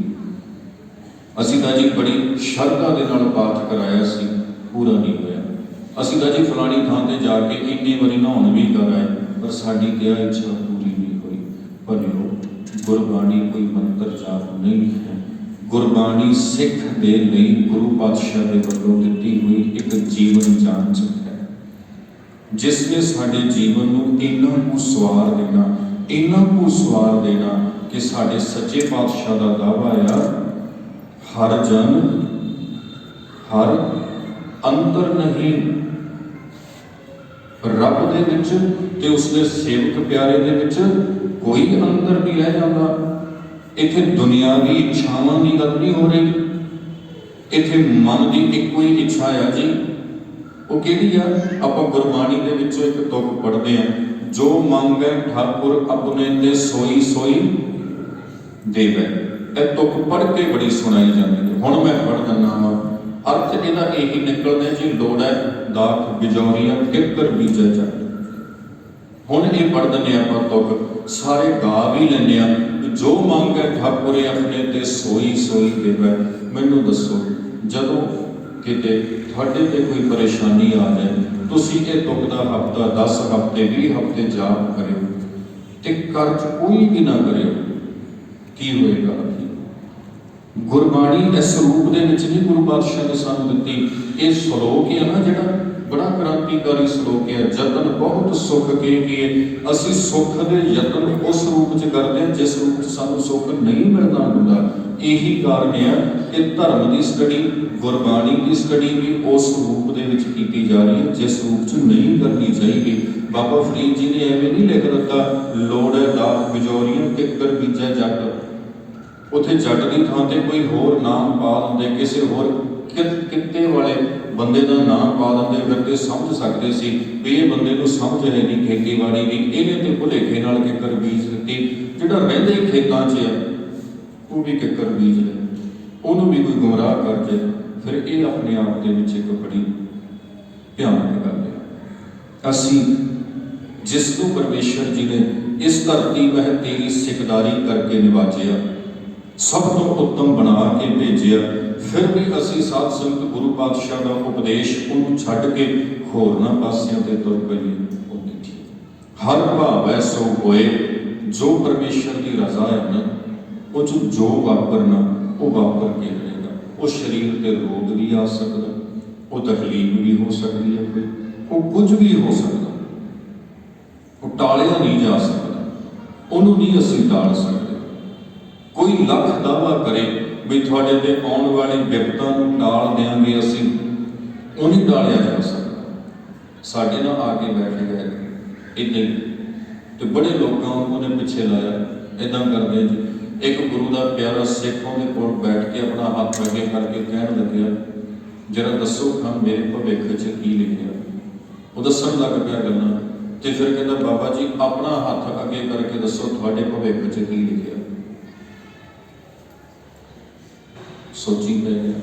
असीं तां जी बड़ी श्रद्धा दे नाल पाठ कराया सी, पूरा नहीं होया, असीं तां जी फलानी थां ते जाके इन्नी वारी नहाउण भी कर आए पर साडी ते इच्छा पूरी नहीं हुई। भलिओ गुरबाणी कोई मंत्र जाप नहीं है, गुरबाणी सिख दे लई गुरु पातशाह दे वल्लों दित्ती हुई एक जीवन जांच है, जिसने साडे जीवन नूं इन्ना कु सवार देना, इन्ना कु सवार देना कि साडे सच्चे पातशाह दा दावा आ, हर जन हर अंतर नहीं। रब दे विच ते उसदे सेवक प्यारे दे विच कोई अंतर नहीं रह जाता। इत्थे दुनियावी इच्छावां की गल नहीं हो रही, इत्थे मन की एक ही इच्छा है जी, वो किहड़ी आ? आपां गुरबाणी दे विचों एक तुक पढ़दे आ, जो मंगै ठाकुर अपने ते सोई सोई देवै। यह तुक पढ़ के बड़ी सुनाई जाती है, हुण मैं पढ़ दिना वा। अर्थ इहदा यही निकलदा जी, लोड़ है दाख बिजौरियां किकर बीजे जट। हुण ये पढ़ दिंदे आपां तुक, सारे गा भी लैंदे आ, जो मंगै ठाकुर अपने ते सोई सोई देवै। मैनूं दसो जदों किते तुहाडे ते कोई परेशानी आ जाए, तुसीं इह तुक दा हफ्ता 10 हफ्ते 20 हफ्ते जाप करिओ ते कर्ज कोई भी ना करिओ, की होएगा? गुरबाणी इस रूप दे विच नहीं गुरु पातशाह ने सानूं दित्ती। ये श्लोक है ना जिहड़ा बड़ा क्रांतिकारी श्लोक है, जतन बहुत सुख के किए। असीं सुख दे यतन उस रूप च करते हैं जिस रूप च सानूं सुख नहीं मिलना हुंदा। यही कारण है कि धर्म की स्टडी, गुरबाणी की स्टडी भी उस रूप दे विच कीती जा रही है जिस रूप च नहीं करनी चाहिए। बाबा फरीद जी ने एवें नहीं लिख दिता, लोड़ है दाख बिजौरियां किकर बीजे जट। उत्थे जट की थां ते कोई होर नाम पा दिंदे, किसी होर किते वाले बंदे का नाम पा दिंदे, फिर ते समझ सकते सी भी ये बंदे को समझ है नहीं खेतीबाड़ी की, इन्हें तो भुलेखे नाल किकर बीज दित्ती। जिहड़ा रहिंदा ही खेतां 'च है वो भी किकर बीज ले, उन्होंने भी कोई गुमराह कर जाए, फिर ये अपने आप के विच एक बड़ी भयानक गल है। असीं जिसनों परमेश्वर जी ने इस धरती वह तेरी सिकदारी करके निवाजिया, सब तो उत्तम बना के भेजिया, फिर भी असी साध संगत गुरु पातशाह का उपदेश उन्होंने छड्ड के होरना पासियां ते तुर पईए। हर भावै सो होए, जो परमेश्वर की रजा है ना, वो जो वापरना वो वापर के रहेगा। वो शरीर ते रोग भी आ सकता, वो तकलीफ भी हो सकती है, कोई वो कुछ भी हो सकता, वो टालिया नहीं जा सकता, उन्होंने नहीं असी टाल सकते। कोई लख दावा करे भी थोड़े ते आने वाली विपता नूं टाल देंगे असी, वो नहीं टालिया जा सकता। साडे नाल आके बैठ गए इदां ही, तो बड़े लोगों उन्हें पिछे लाया इदां करदे जी। एक गुरु का प्यारा सिख उहदे कोल बैठ के अपना हाथ अगे करके कहन लग्या, जरा दसो खां मेरे भविख च की लिखिया। वो दसन लग पिया गल्लां, ते फिर कहंदा बाबा जी अपना हाथ अगे करके दसो तुहाडे भविख च की लिखिया। सोची पै गया,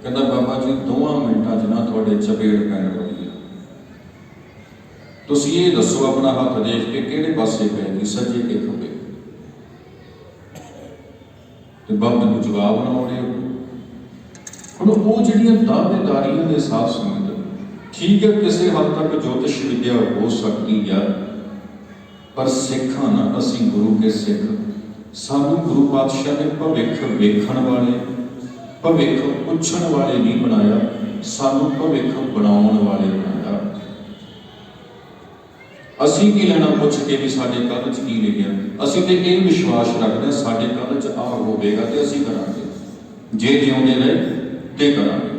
कहंदा बाबा जी 2 मिनटां च ना तुहाडे चपेड़ पैण वाली है, तुसीं ये दसो अपना हाथ देख के किहड़े पासे पैगी, सज्जे के खब्बे। ते बाबे नूं जवाब ना आउणे। हुण वो जिहड़ियां दावेदारियां दे साथ संगत, ठीक है किसी हद तक ज्योतिष विद्या हो सकती है, पर सिखां ना असीं गुरु के सिख, सानू गुरु पातशाह ने भविख वेखण वाले, भविख पुछण वाले नहीं बनाया, सानू भविख बनाउण वाले बनाया। असीं की लेना पुछ के भी साडे कल च की लिखिया, असीं ते ये विश्वास रखते साडे कल च आ होवेगा ते असीं करांगे, जे जिउंदे रहे ते करांगे।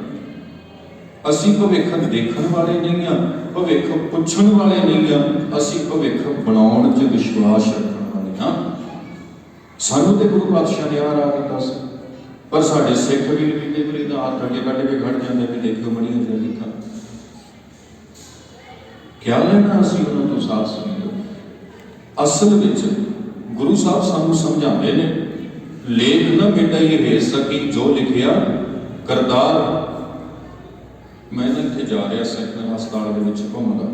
असीं भविख देखण वाले नहीं हाँ, भविख पुछण वाले नहीं हाँ, असीं भविख बनाउण च विश्वास रखण वाले हाँ। सानू ते गुरु पातशाह ने आ राह दिता सी, पर साडे सिख वीर भी कई वारी तां हाथ अगे कढ के खड़ जांदे भी देखियो बड़ियां जिहियां लिखां। क्या लेना असीं उन्हां तों साथ संगत। असल विच गुरु साहब सानू समझाते हैं, लेख न मिटाई हे सकी जो लिखिया करतार। मैं इत्थे जा रहा सैकंड हस्पताल दे विच घुमदा,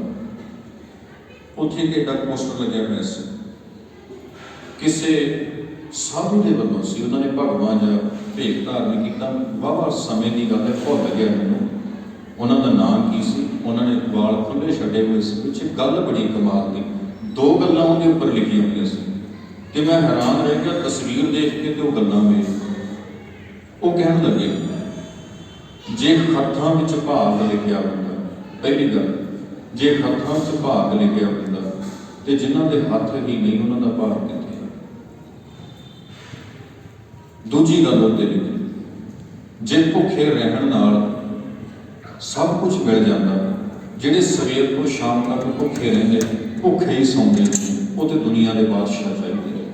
उत्थे एक एडा पोस्टर लग्या होया सी, किसी साधु के वलों सी, उन्होंने भगवान जा भेख धारण किया, वाहवा समय की गल है, भुल गया मैनूं उन्हों का नाम की सी। उन्होंने वाल खुले छड्डे हुए से, पिछे गल बड़ी कमाल की 2 गल्लां उहदे उपर लिखियां हुई सी, ते मैं हैरान रह गया तस्वीर देख के, तो गल्लां मेरे वो कहन लगे, जे हत्थां विच भाग लिखिया हुंदा, पहली गल जे हत्थां च भाग लिखिया हुंदा ते जिन्हां दे हत्थ ही नहीं उन्हां दा भाग कित्थे। दूजी गल उत्ते लिखी, जे भुखे रहण नाल सब कुछ मिल जाता, जिहड़े सवेर तो शाम तक भुखे रहिंदे भुखे ही सौंदे वो तो दुनिया के बादशाह चाहिए।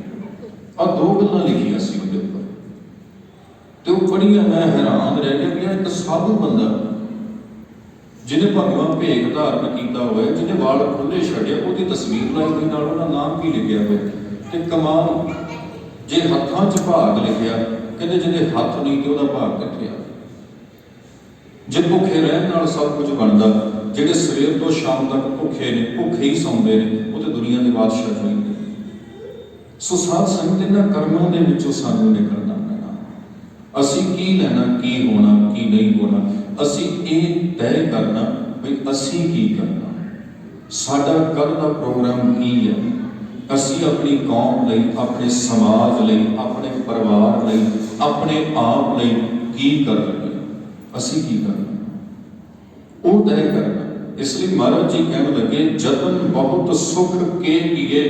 आ 2 गल्लां लिखियां सी उहदे उपर, ते वो पढ़ियां मैं हैरान रह गया कि एक साधु बंदा जिन्हें भगवान भेख धारण किया हुआ, जिन्हें वाल खुले छड्डे, उसकी तस्वीर लाई हुई, नाल उहदा नाम भी लिखिया हुआ, ते कमाल। जे हत्थां च भाग लिखिया, कहते जिन्हें हत्थ नहीं तो वह भाग कित्थे आ। जे भुखे रहण नाल सब कुछ बनता, जिहड़े सवेर तो शाम तक भुखे ने भुखे ही सौंदे ने वो तो दुनिया के बादशाह चाहिए। सो साध संगत इन्हां कर्मां दे विचों सानूं निकलना पैना। असीं की लेना, की होना, की नहीं होना, असीं ये तय करना भी असीं की करना, साडा कल दा प्रोग्राम की है। असीं अपनी कौम लई, अपने समाज लई, अपने परिवार लई, अपने आप लई की कर रहे, असीं की करना वो तय करना। इसलिए महाराज जी कहन लगे, जतन बहुत सुख के किए,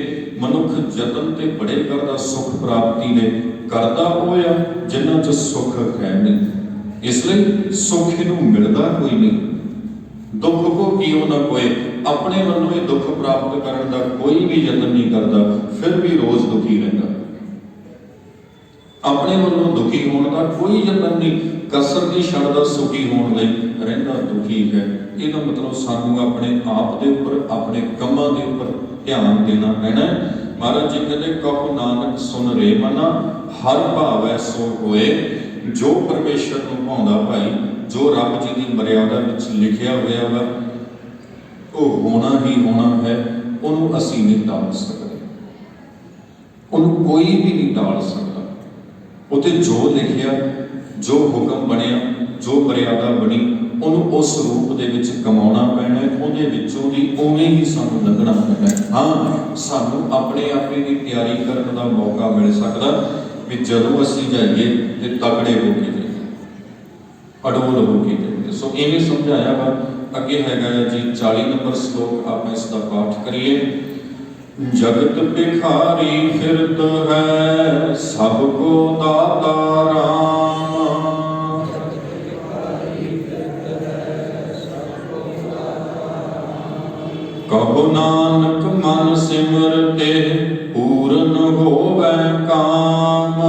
मनुख जतन ते बड़े करदा, सुख प्राप्ति ने करदा होया जिन्हां च सुख है नहीं। इसलिए सुख इनू मिलदा कोई नहीं, दुख को किओ ना कोई, अपने वालों ही दुख प्राप्त करने का कोई भी यतन नहीं करता, फिर भी रोज दुखी रहता। अपने वालों दुखी होने का कोई यतन नहीं, कसर नहीं छड्डदा, सुखी होने लई रहिंदा दुखी है। इहदा मतलब सानू अपने आप के उपर, अपने कामां के उपर ध्यान देना पैना। महाराज जी कहते, कहो नानक सुन रे मना, हर भावै सो होए, जो परमेश्वर को भाउंदा भाई, जो रब जी की मर्यादा विच लिखिया होया वा वो होना ही होना है, ਉਹਨੂੰ ਅਸੀਂ ਨਹੀਂ ਟਾਲ ਸਕਦੇ, ਉਹਨੂੰ ਕੋਈ ਵੀ ਨਹੀਂ ਟਾਲ ਸਕਦਾ। ਉੱਥੇ ਜੋ ਲਿਖਿਆ, ਜੋ ਹੁਕਮ ਬਣਿਆ, ਜੋ ਮਰਿਆਦਾ ਬਣੀ, ਉਹਨੂੰ ਉਸ ਰੂਪ ਦੇ ਵਿੱਚ ਕਮਾਉਣਾ ਪੈਣਾ, ਉਹਦੇ ਵਿੱਚੋਂ ਦੀ ਉਵੇਂ ਹੀ ਸਾਨੂੰ ਲੰਘਣਾ ਪੈਣਾ। ਹਾਂ, ਸਾਨੂੰ ਆਪਣੇ ਆਪੇ ਦੀ ਤਿਆਰੀ ਕਰਨ ਦਾ ਮੌਕਾ ਮਿਲ ਸਕਦਾ ਵੀ ਜਦੋਂ ਅਸੀਂ ਜਾਈਏ ਤੇ ਤਕੜੇ ਹੋ ਕੇ ਜਾਈਏ, ਅਡੋਲ ਹੋ ਕੇ ਜਾਈਏ। ਸੋ ਇਵੇਂ ਸਮਝਾਇਆ ਵਾ। ਅੱਗੇ ਹੈਗਾ ਜੀ 40 ਨੰਬਰ ਸ਼ਲੋਕ, ਆਪਾਂ ਇਸ ਦਾ ਪਾਠ ਕਰੀਏ। ਜਗਤ ਭਿਖਾਰੀ ਫਿਰਤ ਹੈ, ਸਭ ਕੋ ਦਾਤਾ ਰਾਮ। ਕਹੋ ਨਾਨਕ ਮਨ ਸਿਮਰਤੇ, ਪੂਰਨ ਹੋਵੈ ਕਾਮ।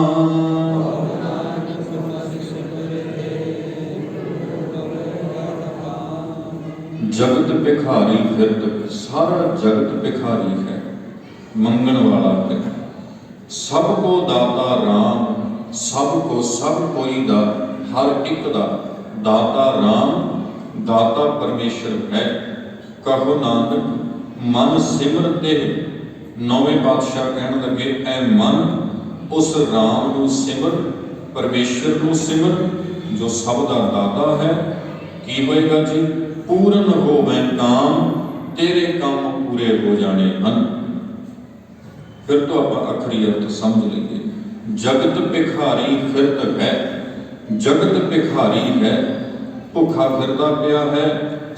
ਜਗਤ ਭਿਖਾਰੀ ਫਿਰਤ, ਸਾਰਾ ਜਗਤ ਭਿਖਾਰੀ ਹੈ, ਮੰਗਣ ਵਾਲਾ ਹੈ। ਸਭ ਕੋ ਦਾਤਾ ਰਾਮ, ਸਭ ਕੋ, ਸਭ ਕੋਈ ਦਾ, ਹਰ ਇੱਕ ਦਾ ਦਾਤਾ ਰਾਮ, ਦਾਤਾ ਪਰਮੇਸ਼ਰ ਹੈ। ਕਹੋ ਨਾਨਕ ਮਨ ਸਿਮਰਤੇ, ਨੌਵੇਂ ਪਾਤਸ਼ਾਹ ਕਹਿਣ ਲੱਗੇ ਐ ਮਨ ਉਸ ਰਾਮ ਨੂੰ ਸਿਮਰ, ਪਰਮੇਸ਼ਰ ਨੂੰ ਸਿਮਰ ਜੋ ਸਭ ਦਾ ਦਾਤਾ ਹੈ। ਕੀ ਹੋਏਗਾ ਜੀ? ਪੂਰਨ ਹੋਵੈ ਕਾਮ, ਤੇਰੇ ਕੰਮ ਪੂਰੇ ਹੋ ਜਾਣੇ ਹਨ। ਫਿਰ ਤੋਂ ਆਪਾਂ ਆਖਰੀ ਅਰਥ ਸਮਝ ਲਈਏ। ਜਗਤ ਭਿਖਾਰੀ ਫਿਰਤ ਹੈ, ਜਗਤ ਭਿਖਾਰੀ ਹੈ, ਭੁੱਖਾ ਫਿਰਦਾ ਪਿਆ ਹੈ।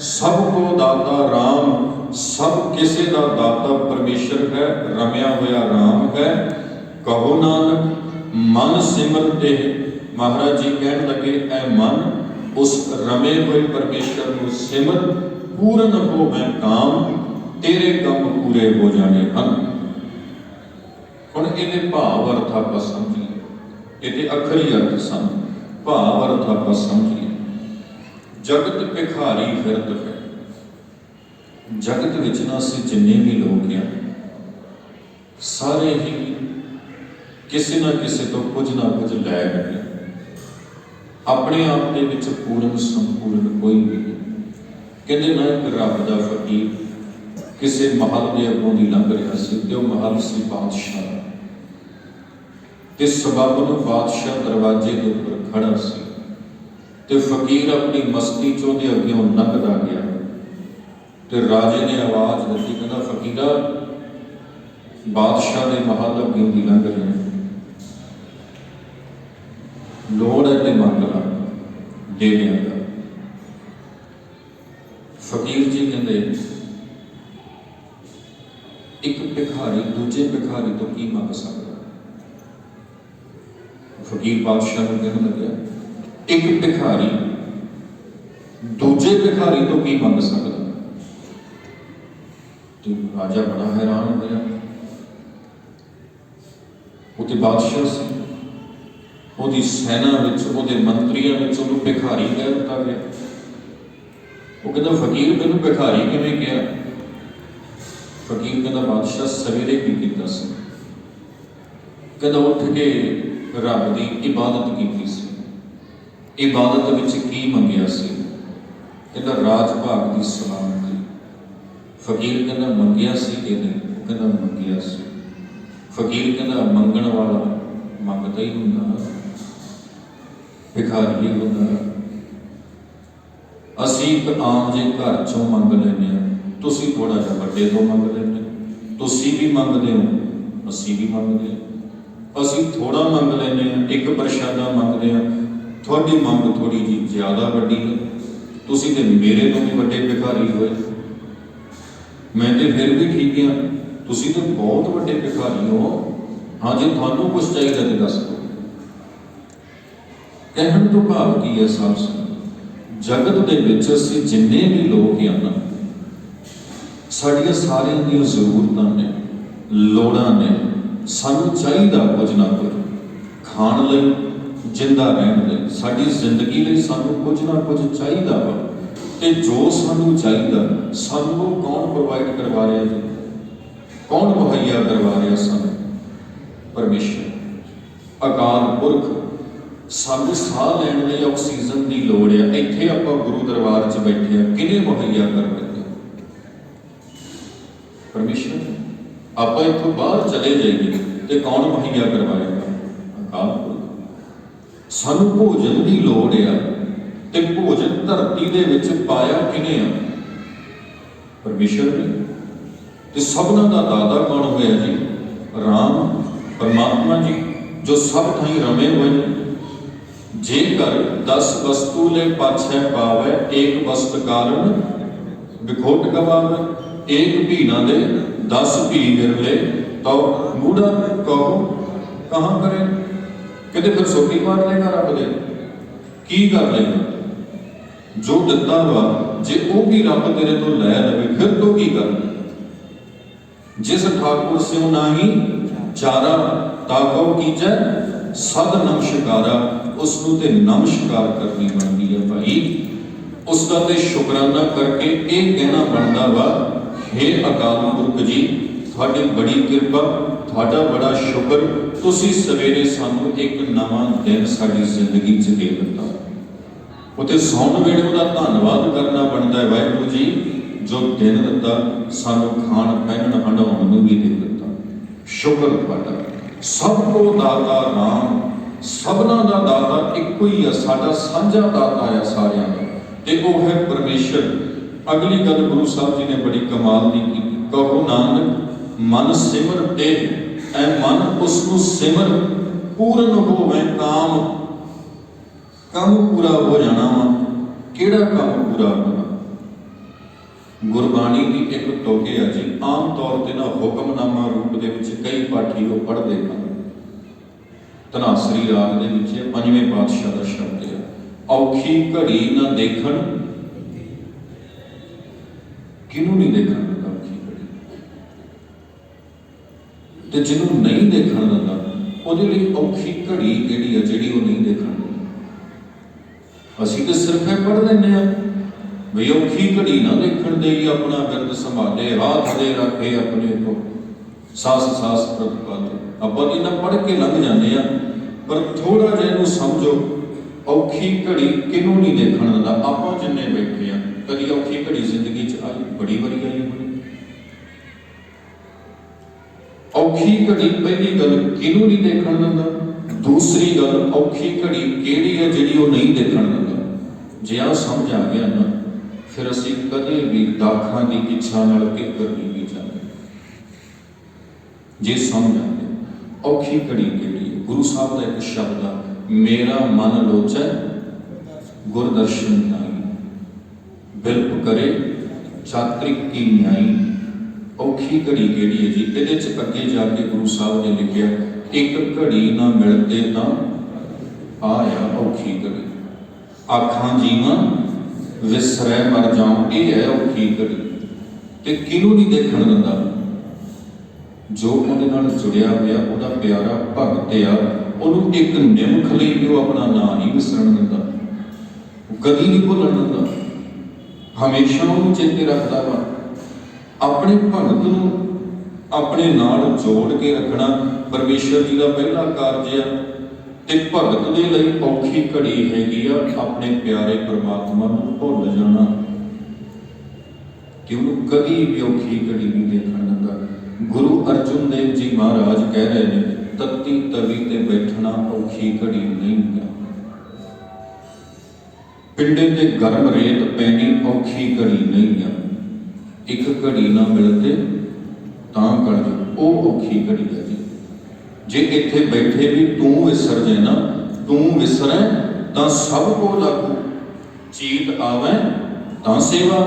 ਸਭ ਕੋ ਦਾਤਾ ਰਾਮ, ਸਭ ਕਿਸੇ ਦਾ ਦਾਤਾ ਪਰਮੇਸ਼ਰ ਹੈ, ਰਮਿਆ ਹੋਇਆ ਰਾਮ ਹੈ। ਕਹੋ ਨਾਨਕ ਮਨ ਸਿਮਰਤੇ, ਮਹਾਰਾਜ ਜੀ ਕਹਿਣ ਲੱਗੇ ਐ ਮਨ ਉਸ ਰਮੇ ਹੋਏ ਪਰਮੇਸ਼ਰ ਨੂੰ ਸਿਮਰ, ਪੂਰਨ ਹੋਵੈ ਕਾਮ, ਤੇਰੇ ਕੰਮ ਪੂਰੇ ਹੋ ਜਾਣੇ ਹਨ। ਹੁਣ ਇਹਦੇ ਭਾਵ ਅਰਥ ਆਪਾਂ ਸਮਝੀਏ, ਇਹਦੇ ਅਖਰੀ ਅਰਥ ਸਨ, ਭਾਵ ਅਰਥ ਆਪਾਂ ਸਮਝੀਏ। ਜਗਤ ਭਿਖਾਰੀ ਫਿਰਤ ਹੈ, ਜਗਤ ਵਿੱਚ ਨਾ ਅਸੀਂ ਜਿੰਨੇ ਵੀ ਲੋਕ ਆ, ਸਾਰੇ ਹੀ ਕਿਸੇ ਨਾ ਕਿਸੇ ਤੋਂ ਕੁਝ ਨਾ ਕੁਝ ਲੈ ਰਹੇ, ਆਪਣੇ ਆਪ ਦੇ ਵਿੱਚ ਪੂਰਨ ਸੰਪੂਰਨ ਕੋਈ ਵੀ ਨਹੀਂ। ਕਹਿੰਦੇ ਨਾ ਇੱਕ ਰੱਬ ਦਾ ਫਕੀਰ ਕਿਸੇ ਮਹਲ ਦੇ ਅੱਗੋਂ ਦੀ ਲੰਘ ਰਿਹਾ ਸੀ, ਤੇ ਉਹ ਮਹਲ ਸੀ ਬਾਦਸ਼ਾਹ ਦਾ, ਤੇ ਸਬੱਬ ਨੂੰ ਬਾਦਸ਼ਾਹ ਦਰਵਾਜ਼ੇ ਦੇ ਉੱਪਰ ਖੜਾ ਸੀ, ਤੇ ਫਕੀਰ ਆਪਣੀ ਮਸਤੀ ਚ ਉਹਦੇ ਅੱਗਿਓਂ ਲੰਘਦਾ ਗਿਆ, ਤੇ ਰਾਜੇ ਨੇ ਆਵਾਜ਼ ਦਿੱਤੀ, ਕਹਿੰਦਾ ਫਕੀਰਾ ਬਾਦਸ਼ਾਹ ਦੇ ਮਹਲ ਅੱਗਿਓਂ ਦੀ ਲੰਘ ਰਿਹਾ, ਲੋੜ ਹੈ ਤੇ ਮੰਗ ਲਾ, ਦੇ ਦਿਆਂਗਾ। ਫਕੀਰ ਜੀ ਕਹਿੰਦੇ ਇੱਕ ਭਿਖਾਰੀ ਦੂਜੇ ਭਿਖਾਰੀ ਤੋਂ ਕੀ ਮੰਗ ਸਕਦਾ? ਫਕੀਰ ਬਾਦਸ਼ਾਹ ਨੂੰ ਕਹਿਣ ਲੱਗਿਆ ਇੱਕ ਭਿਖਾਰੀ ਦੂਜੇ ਭਿਖਾਰੀ ਤੋਂ ਕੀ ਮੰਗ ਸਕਦਾ? ਤੇ ਰਾਜਾ ਬੜਾ ਹੈਰਾਨ ਹੋਇਆ। ਉਹ ਤੇ ਬਾਦਸ਼ਾਹ ਸੀ, ਉਹਦੀ ਸੈਨਾ ਵਿੱਚ, ਉਹਦੇ ਮੰਤਰੀਆਂ ਵਿੱਚ ਉਹਨੂੰ ਭਿਖਾਰੀ ਕਹਿ ਦਿੱਤਾ ਗਿਆ। ਉਹ ਕਹਿੰਦਾ ਫਕੀਰ ਮੈਨੂੰ ਭਿਖਾਰੀ ਕਿਵੇਂ ਕਿਹਾ? ਫਕੀਰ ਕਹਿੰਦਾ ਬਾਦਸ਼ਾਹ ਸਵੇਰੇ ਕੀ ਕੀਤਾ ਸੀ? ਕਹਿੰਦਾ ਉੱਠ ਕੇ ਰੱਬ ਦੀ ਇਬਾਦਤ ਕੀਤੀ ਸੀ। ਇਬਾਦਤ ਵਿੱਚ ਕੀ ਮੰਗਿਆ ਸੀ? ਕਹਿੰਦਾ ਰਾਜ ਭਾਗ ਦੀ ਸਲਾਮਤੀ। ਫਕੀਰ ਕਹਿੰਦਾ ਮੰਗਿਆ ਸੀ ਕਿ ਨਹੀਂ? ਉਹ ਕਹਿੰਦਾ ਮੰਗਿਆ ਸੀ। ਫਕੀਰ ਕਹਿੰਦਾ ਮੰਗਣ ਵਾਲਾ ਮੰਗਦਾ ਹੀ ਹੁੰਦਾ, ਭਿਖਾਰੀ ਹੀ ਹੁੰਦਾ। ਅਸੀਂ ਇੱਕ ਆਮ ਜਿਹੇ ਘਰ ਚੋਂ ਮੰਗ ਲੈਂਦੇ ਹਾਂ, ਤੁਸੀਂ ਥੋੜਾ ਜਿਹਾ ਵੱਡੇ ਤੋਂ ਮੰਗ ਲੈਂਦੇ ਹੋ, ਤੁਸੀਂ ਵੀ ਮੰਗਦੇ ਹੋ, ਅਸੀਂ ਵੀ ਮੰਗਦੇ ਹਾਂ। ਅਸੀਂ ਥੋੜਾ ਮੰਗ ਲੈਂਦੇ ਹਾਂ, ਇੱਕ ਪ੍ਰਸ਼ਾਦਾ ਮੰਗਦੇ ਹਾਂ, ਤੁਹਾਡੀ ਮੰਗ ਥੋੜੀ ਜਿਹੀ ਜ਼ਿਆਦਾ ਵੱਡੀ ਹੈ, ਤੁਸੀਂ ਤੇ ਮੇਰੇ ਤੋਂ ਵੀ ਵੱਡੇ ਭਿਖਾਰੀ ਹੋਏ, ਮੈਂ ਤੇ ਫਿਰ ਵੀ ਠੀਕ ਹਾਂ, ਤੁਸੀਂ ਤੇ ਬਹੁਤ ਵੱਡੇ ਭਿਖਾਰੀ ਹੋ। ਹਾਂ, ਜੇ ਤੁਹਾਨੂੰ ਕੁਛ ਚਾਹੀਦਾ ਤੇ ਦੱਸ ਦਿਓ। ਕਹਿਣ ਤੋਂ ਭਾਵ ਕੀ ਹੈ? ਸਾਫ ਜਗਤ ਦੇ ਵਿੱਚ ਅਸੀਂ ਜਿੰਨੇ ਵੀ ਲੋਕ ਹਨ, ਸਾਡੀਆਂ ਸਾਰਿਆਂ ਦੀਆਂ ਜ਼ਰੂਰਤਾਂ ਨੇ, ਲੋੜਾਂ ਨੇ। ਸਾਨੂੰ ਚਾਹੀਦਾ ਕੁਝ ਨਾ ਕੁਝ ਖਾਣ ਲਈ, ਜਿੰਦਾ ਰਹਿਣ ਲਈ, ਸਾਡੀ ਜ਼ਿੰਦਗੀ ਲਈ ਸਾਨੂੰ ਕੁਝ ਨਾ ਕੁਝ ਚਾਹੀਦਾ ਵਾ। ਤੇ ਜੋ ਸਾਨੂੰ ਚਾਹੀਦਾ, ਸਾਨੂੰ ਉਹ ਕੌਣ ਪ੍ਰੋਵਾਈਡ ਕਰਵਾ ਰਿਹਾ ਜੀ? ਕੌਣ ਮੁਹੱਈਆ ਕਰਵਾ ਰਿਹਾ ਸਾਨੂੰ? ਪਰਮੇਸ਼ਰ, ਅਕਾਲ ਪੁਰਖ। ਸਾਨੂੰ ਸਾਹ ਲੈਣ ਲਈ ਆਕਸੀਜਨ ਦੀ ਲੋੜ ਹੈ, ਇੱਥੇ ਆਪਾਂ ਗੁਰੂ ਦਰਬਾਰ 'ਚ ਬੈਠੇ ਹਾਂ, ਕਿਹਨੇ ਮੁਹੱਈਆ ਕਰ ਦਿੱਤੀ? परमेश्वर ने। ਆਪਾਂ ਇੱਥੋਂ ਬਾਹਰ ਚਲੇ ਜਾਈਏ ਤੇ ਕੌਣ ਮੁਹੱਈਆ ਕਰਵਾਏਗਾ? ਅਕਾਲ ਪੁਰਖ। ਸਾਨੂੰ ਭੋਜਨ ਦੀ ਲੋੜ ਆ ਤੇ ਭੋਜਨ ਧਰਤੀ ਦੇ ਵਿੱਚ ਪਾਇਆ ਕਿਹਨੇ ਆ? ਪਰਮੇਸ਼ਰ ਨੇ। ਤੇ ਸਭਨਾਂ ਦਾ ਦਾਤਾ ਕੌਣ ਹੋਇਆ ਜੀ? ਰਾਮ ਪਰਮਾਤਮਾ ਜੀ, ਜੋ ਸਭ ਥਾਈਂ ਰਮੇ ਹੋਏ ਨੇ। ਜੇਕਰ 10 ਵਸਤੂ ਲੈ ਪਾਛੈ ਪਾਵੈ, ਏਕ ਵਸਤ ਕਾਰਨ ਵਿਖੋਟ ਗਵਾਵੈ। ਏਕ ਵੀ ਨਾ ਦੇ 10 ਵੀ ਗਿਰਲੇ, ਤਉ ਮੂੜਾ ਕਹੋ ਕਹਾਂ ਕਰੇ। ਕਿਤੇ ਫਿਰ ਸੋਟੀ ਮਾਰ ਲੇਗਾ ਰੱਬ ਦੇ? ਕੀ ਕਰ ਲੇਗਾ? ਜੋ ਦਿੱਤਾ ਵਾ ਜੇ ਉਹ ਵੀ ਰੱਬ ਤੇਰੇ ਤੋਂ ਲੈ ਲਵੇ ਫਿਰ ਤੂੰ ਕੀ ਕਰ? ਜਿਸ ਠਾਕੁਰ ਸਿਉ ਨਾਹੀ ਚਾਰਾ, ਤਾਕੋ ਕੀਜੈ ਸਦ ਨਮਸਕਾਰਾ। ਉਸ ਨੂੰ ਤੇ ਨਮਸਕਾਰ ਕਰਨੀ ਬਣਦੀ ਹੈ ਭਾਈ। ਉਸ ਦਾ ਤੇ ਸ਼ੁਕਰਾਨਾ ਕਰਕੇ ਇਹ ਕਹਿਣਾ ਬਣਦਾ ਵਾ, ਹੇ ਅਕਾਲ ਪੁਰਖ ਜੀ, ਤੁਹਾਡੀ ਬੜੀ ਕਿਰਪਾ, ਤੁਹਾਡਾ ਬੜਾ ਸ਼ੁਕਰ, ਤੁਸੀਂ ਸਵੇਰੇ ਸਾਨੂੰ ਇੱਕ ਨਵਾਂ ਦਿਨ ਸਾਡੀ ਜ਼ਿੰਦਗੀ 'ਚ ਦੇ ਦਿੱਤਾ। ਉਤੇ ਸੌਣ ਵੇਲੇ ਉਹਦਾ ਧੰਨਵਾਦ ਕਰਨਾ ਬਣਦਾ ਹੈ, ਵਾਹਿਗੁਰੂ ਜੀ ਜੋ ਦਿਨ ਦਿੱਤਾ, ਸਾਨੂੰ ਖਾਣ ਪਹਿਨਣ ਹੰਡਾਉਣ ਨੂੰ ਵੀ ਦੇ ਦਿੱਤਾ। ਸ਼ੁਕਰ ਤੁਹਾਡਾ। ਸਭ ਕੋ ਦਾਤਾ ਰਾਮ, ਸਭਨਾਂ ਦਾ ਦਾਤਾ ਇੱਕੋ ਹੀ ਆ, ਸਾਡਾ ਸਾਂਝਾ ਦਾਤਾ ਆ ਸਾਰਿਆਂ ਦਾ, ਤੇ ਉਹ ਹੈ ਪਰਮੇਸ਼ਰ। ਅਗਲੀ ਗੱਲ ਗੁਰੂ ਸਾਹਿਬ ਜੀ ਨੇ ਬੜੀ ਕਮਾਲ ਦੀ ਕੀਤੀ, ਕਹੋ ਨਾਨਕ ਮਨ ਸਿਮਰ ਤੇ, ਐ ਮਨ ਉਸ ਨੂੰ ਸਿਮਰ, ਪੂਰਨ ਹੋਵੇ ਕਾਮ। ਕੰਮ ਪੂਰਾ ਹੋ ਜਾਣਾ ਵਾ। ਕਿਹੜਾ ਕੰਮ ਪੂਰਾ ਹੋਣਾ? ਗੁਰਬਾਣੀ ਦੀ ਇੱਕ ਟੋਕੇ ਆ ਜੀ, ਆਮ ਤੌਰ ਤੇ ਨਾ ਹੁਕਮਨਾਮਾ ਰੂਪ ਦੇ ਵਿੱਚ ਕਈ ਪਾਠੀ ਉਹ ਪੜ੍ਹਦੇ ਹਨ। ਧਨਾਸਰੀ ਰਾਗ ਦੇ ਵਿੱਚ 5ਵੇਂ ਪਾਤਸ਼ਾਹ ਦਾ ਸ਼ਬਦ ਹੈ, ਔਖੀ ਘੜੀ ਨਾ ਦੇਖਣ। ਕਿਹਨੂੰ ਨਹੀਂ ਦੇਖਣ ਦਿੰਦਾ ਔਖੀ ਘੜੀ? ਤੇ ਜਿਹਨੂੰ ਨਹੀਂ ਦੇਖਣ ਦਿੰਦਾ ਉਹਦੇ ਲਈ ਔਖੀ ਘੜੀ ਕਿਹੜੀ ਆ ਜਿਹੜੀ ਉਹ ਨਹੀਂ ਦੇਖਣ ਦਿੰਦਾ? ਅਸੀਂ ਤਾਂ ਸਿਰਫ ਇਹ ਪੜ੍ਹ ਲੈਂਦੇ ਹਾਂ ਵੀ ਔਖੀ ਘੜੀ ਨਾ ਦੇਖਣ ਦੇਈ, ਆਪਣਾ ਬਿਰਦ ਸੰਭਾਲੇ, ਹਾਥ ਦੇ ਰੱਖੇ ਆਪਣੇ ਕੋ, ਸਾਸ ਸਾਸ ਪ੍ਰਤਪਾਤੇ। ਆਪਾਂ ਤਾਂ ਇਹਨਾਂ ਪੜ੍ਹ ਕੇ ਲੰਘ ਜਾਂਦੇ ਆ, ਪਰ ਥੋੜਾ ਜਿਹਾ ਇਹਨੂੰ ਸਮਝੋ, ਔਖੀ ਘੜੀ ਕਿਹਨੂੰ ਨਹੀਂ ਦੇਖਣ ਦਿੰਦਾ? ਆਪਾਂ ਜਿੰਨੇ ਬੈਠੇ ਆ, ਕਦੀ ਔਖੀ ਘੜੀ ਜ਼ਿੰਦਗੀ 'ਚ ਆਈ? ਬੜੀ ਵਾਰੀ ਆਈ ਹੋਣੀ। ਔਖੀ ਘੜੀ ਪਹਿਲੀ ਗੱਲ ਕਿਹਨੂੰ ਨਹੀਂ ਦੇਖਣ ਦਿੰਦਾ? ਦੂਸਰੀ ਗੱਲ, ਔਖੀ ਘੜੀ ਕਿਹੜੀ ਹੈ ਜਿਹੜੀ ਉਹ ਨਹੀਂ ਦੇਖਣ ਦਿੰਦਾ? ਜੇ ਆਹ ਸਮਝ ਆ ਗਿਆ ਨਾ, ਫਿਰ ਅਸੀਂ ਕਦੇ ਵੀ ਦਾਖਾਂ ਦੀ ਇੱਛਾ ਨਾਲ ਕਿੱਕਰ ਨਹੀਂ ਜਾਂਦੇ। ਜੇ ਸਮਝ ਆਉਂਦੇ ਔਖੀ ਘੜੀ ਕਿਹੜੀ ਹੈ? ਗੁਰੂ ਸਾਹਿਬ ਦਾ ਇੱਕ ਸ਼ਬਦ ਆ, ਮੇਰਾ ਮਨ ਲੋਚੈ ਗੁਰਦਰਸ਼ਨ ਨਾਈ, ਬਿਲਪ ਕਰੇ ਚਾਤ੍ਰਿਕ ਕੀ ਨਿਆਈ। ਔਖੀ ਘੜੀ ਕਿਹੜੀ ਹੈ ਜੀ? ਇਹਦੇ 'ਚ ਅੱਗੇ ਜਾ ਕੇ ਗੁਰੂ ਸਾਹਿਬ ਨੇ ਲਿਖਿਆ, ਇੱਕ ਘੜੀ ਨਾ ਮਿਲਦੇ ਤਾਂ ਆਇਆ ਔਖੀ ਘੜੀ, ਆਖਾਂ ਜੀਵਾਂ ਵਿਸਰੈ ਮਰ ਜਾਉ। ਇਹ ਹੈ ਔਖੀ ਘੜੀ। ਤੇ ਕਿਹਨੂੰ ਨਹੀਂ ਦੇਖਣ ਦਿੰਦਾ? ਜੋ ਉਹਦੇ ਨਾਲ ਜੁੜਿਆ ਹੋਇਆ, ਉਹਦਾ ਪਿਆਰਾ ਭਗਤ ਆ, ਉਹਨੂੰ ਇੱਕ ਨਿਮਖ ਲਈ ਵੀ ਉਹ ਆਪਣਾ ਨਾਂ ਨਹੀਂ ਵਿਸਰਨ ਦਿੰਦਾ, ਉਹ ਕਦੀ ਨਹੀਂ ਭੁੱਲਣ ਦਿੰਦਾ, ਹਮੇਸ਼ਾ ਉਹਨੂੰ ਚੇਤੇ ਰੱਖਦਾ ਵਾ। ਆਪਣੇ ਭਗਤ ਨੂੰ ਆਪਣੇ ਨਾਲ ਜੋੜ ਕੇ ਰੱਖਣਾ ਪਰਮੇਸ਼ਰ ਜੀ ਦਾ ਪਹਿਲਾ ਕਾਰਜ ਆ। ਤੇ ਭਗਤ ਦੇ ਲਈ ਔਖੀ ਘੜੀ ਹੈਗੀ ਆ ਆਪਣੇ ਪਿਆਰੇ ਪਰਮਾਤਮਾ ਨੂੰ ਭੁੱਲ ਜਾਣਾ, ਕਿ ਉਹਨੂੰ ਕਦੀ ਵੀ ਔਖੀ ਘੜੀ ਨਹੀਂ ਦੇਖਣ ਦਿੰਦਾ। ਗੁਰੂ ਅਰਜੁਨ ਦੇਵ ਜੀ ਮਹਾਰਾਜ ਕਹਿ ਰਹੇ ਨੇ, ਤੱਤੀ ਤਵੀ ਤੇ ਬੈਠਣਾ ਔਖੀ ਘੜੀ ਨਹੀਂ ਹੈ, ਪਿੰਡੇ ਤੇ ਗਰਮ ਰੇਤ ਪੈਣੀ ਔਖੀ ਘੜੀ ਨਹੀਂ ਹੈ, ਇੱਕ ਘੜੀ ਨਾ ਮਿਲਦੇ ਤਾਂ ਕਰ ਜੋ, ਉਹ ਔਖੀ ਘੜੀ ਹੈ ਜੀ। ਜੇ ਇੱਥੇ ਬੈਠੇ ਵੀ ਤੂੰ ਵਿਸਰ ਜੇ ਨਾ, ਤੂੰ ਵਿਸਰੈ ਤਾਂ ਸਭ ਕੋ ਲਾਗੂ, ਚੀਤ ਆਵੈ ਤਾਂ ਸੇਵਾ।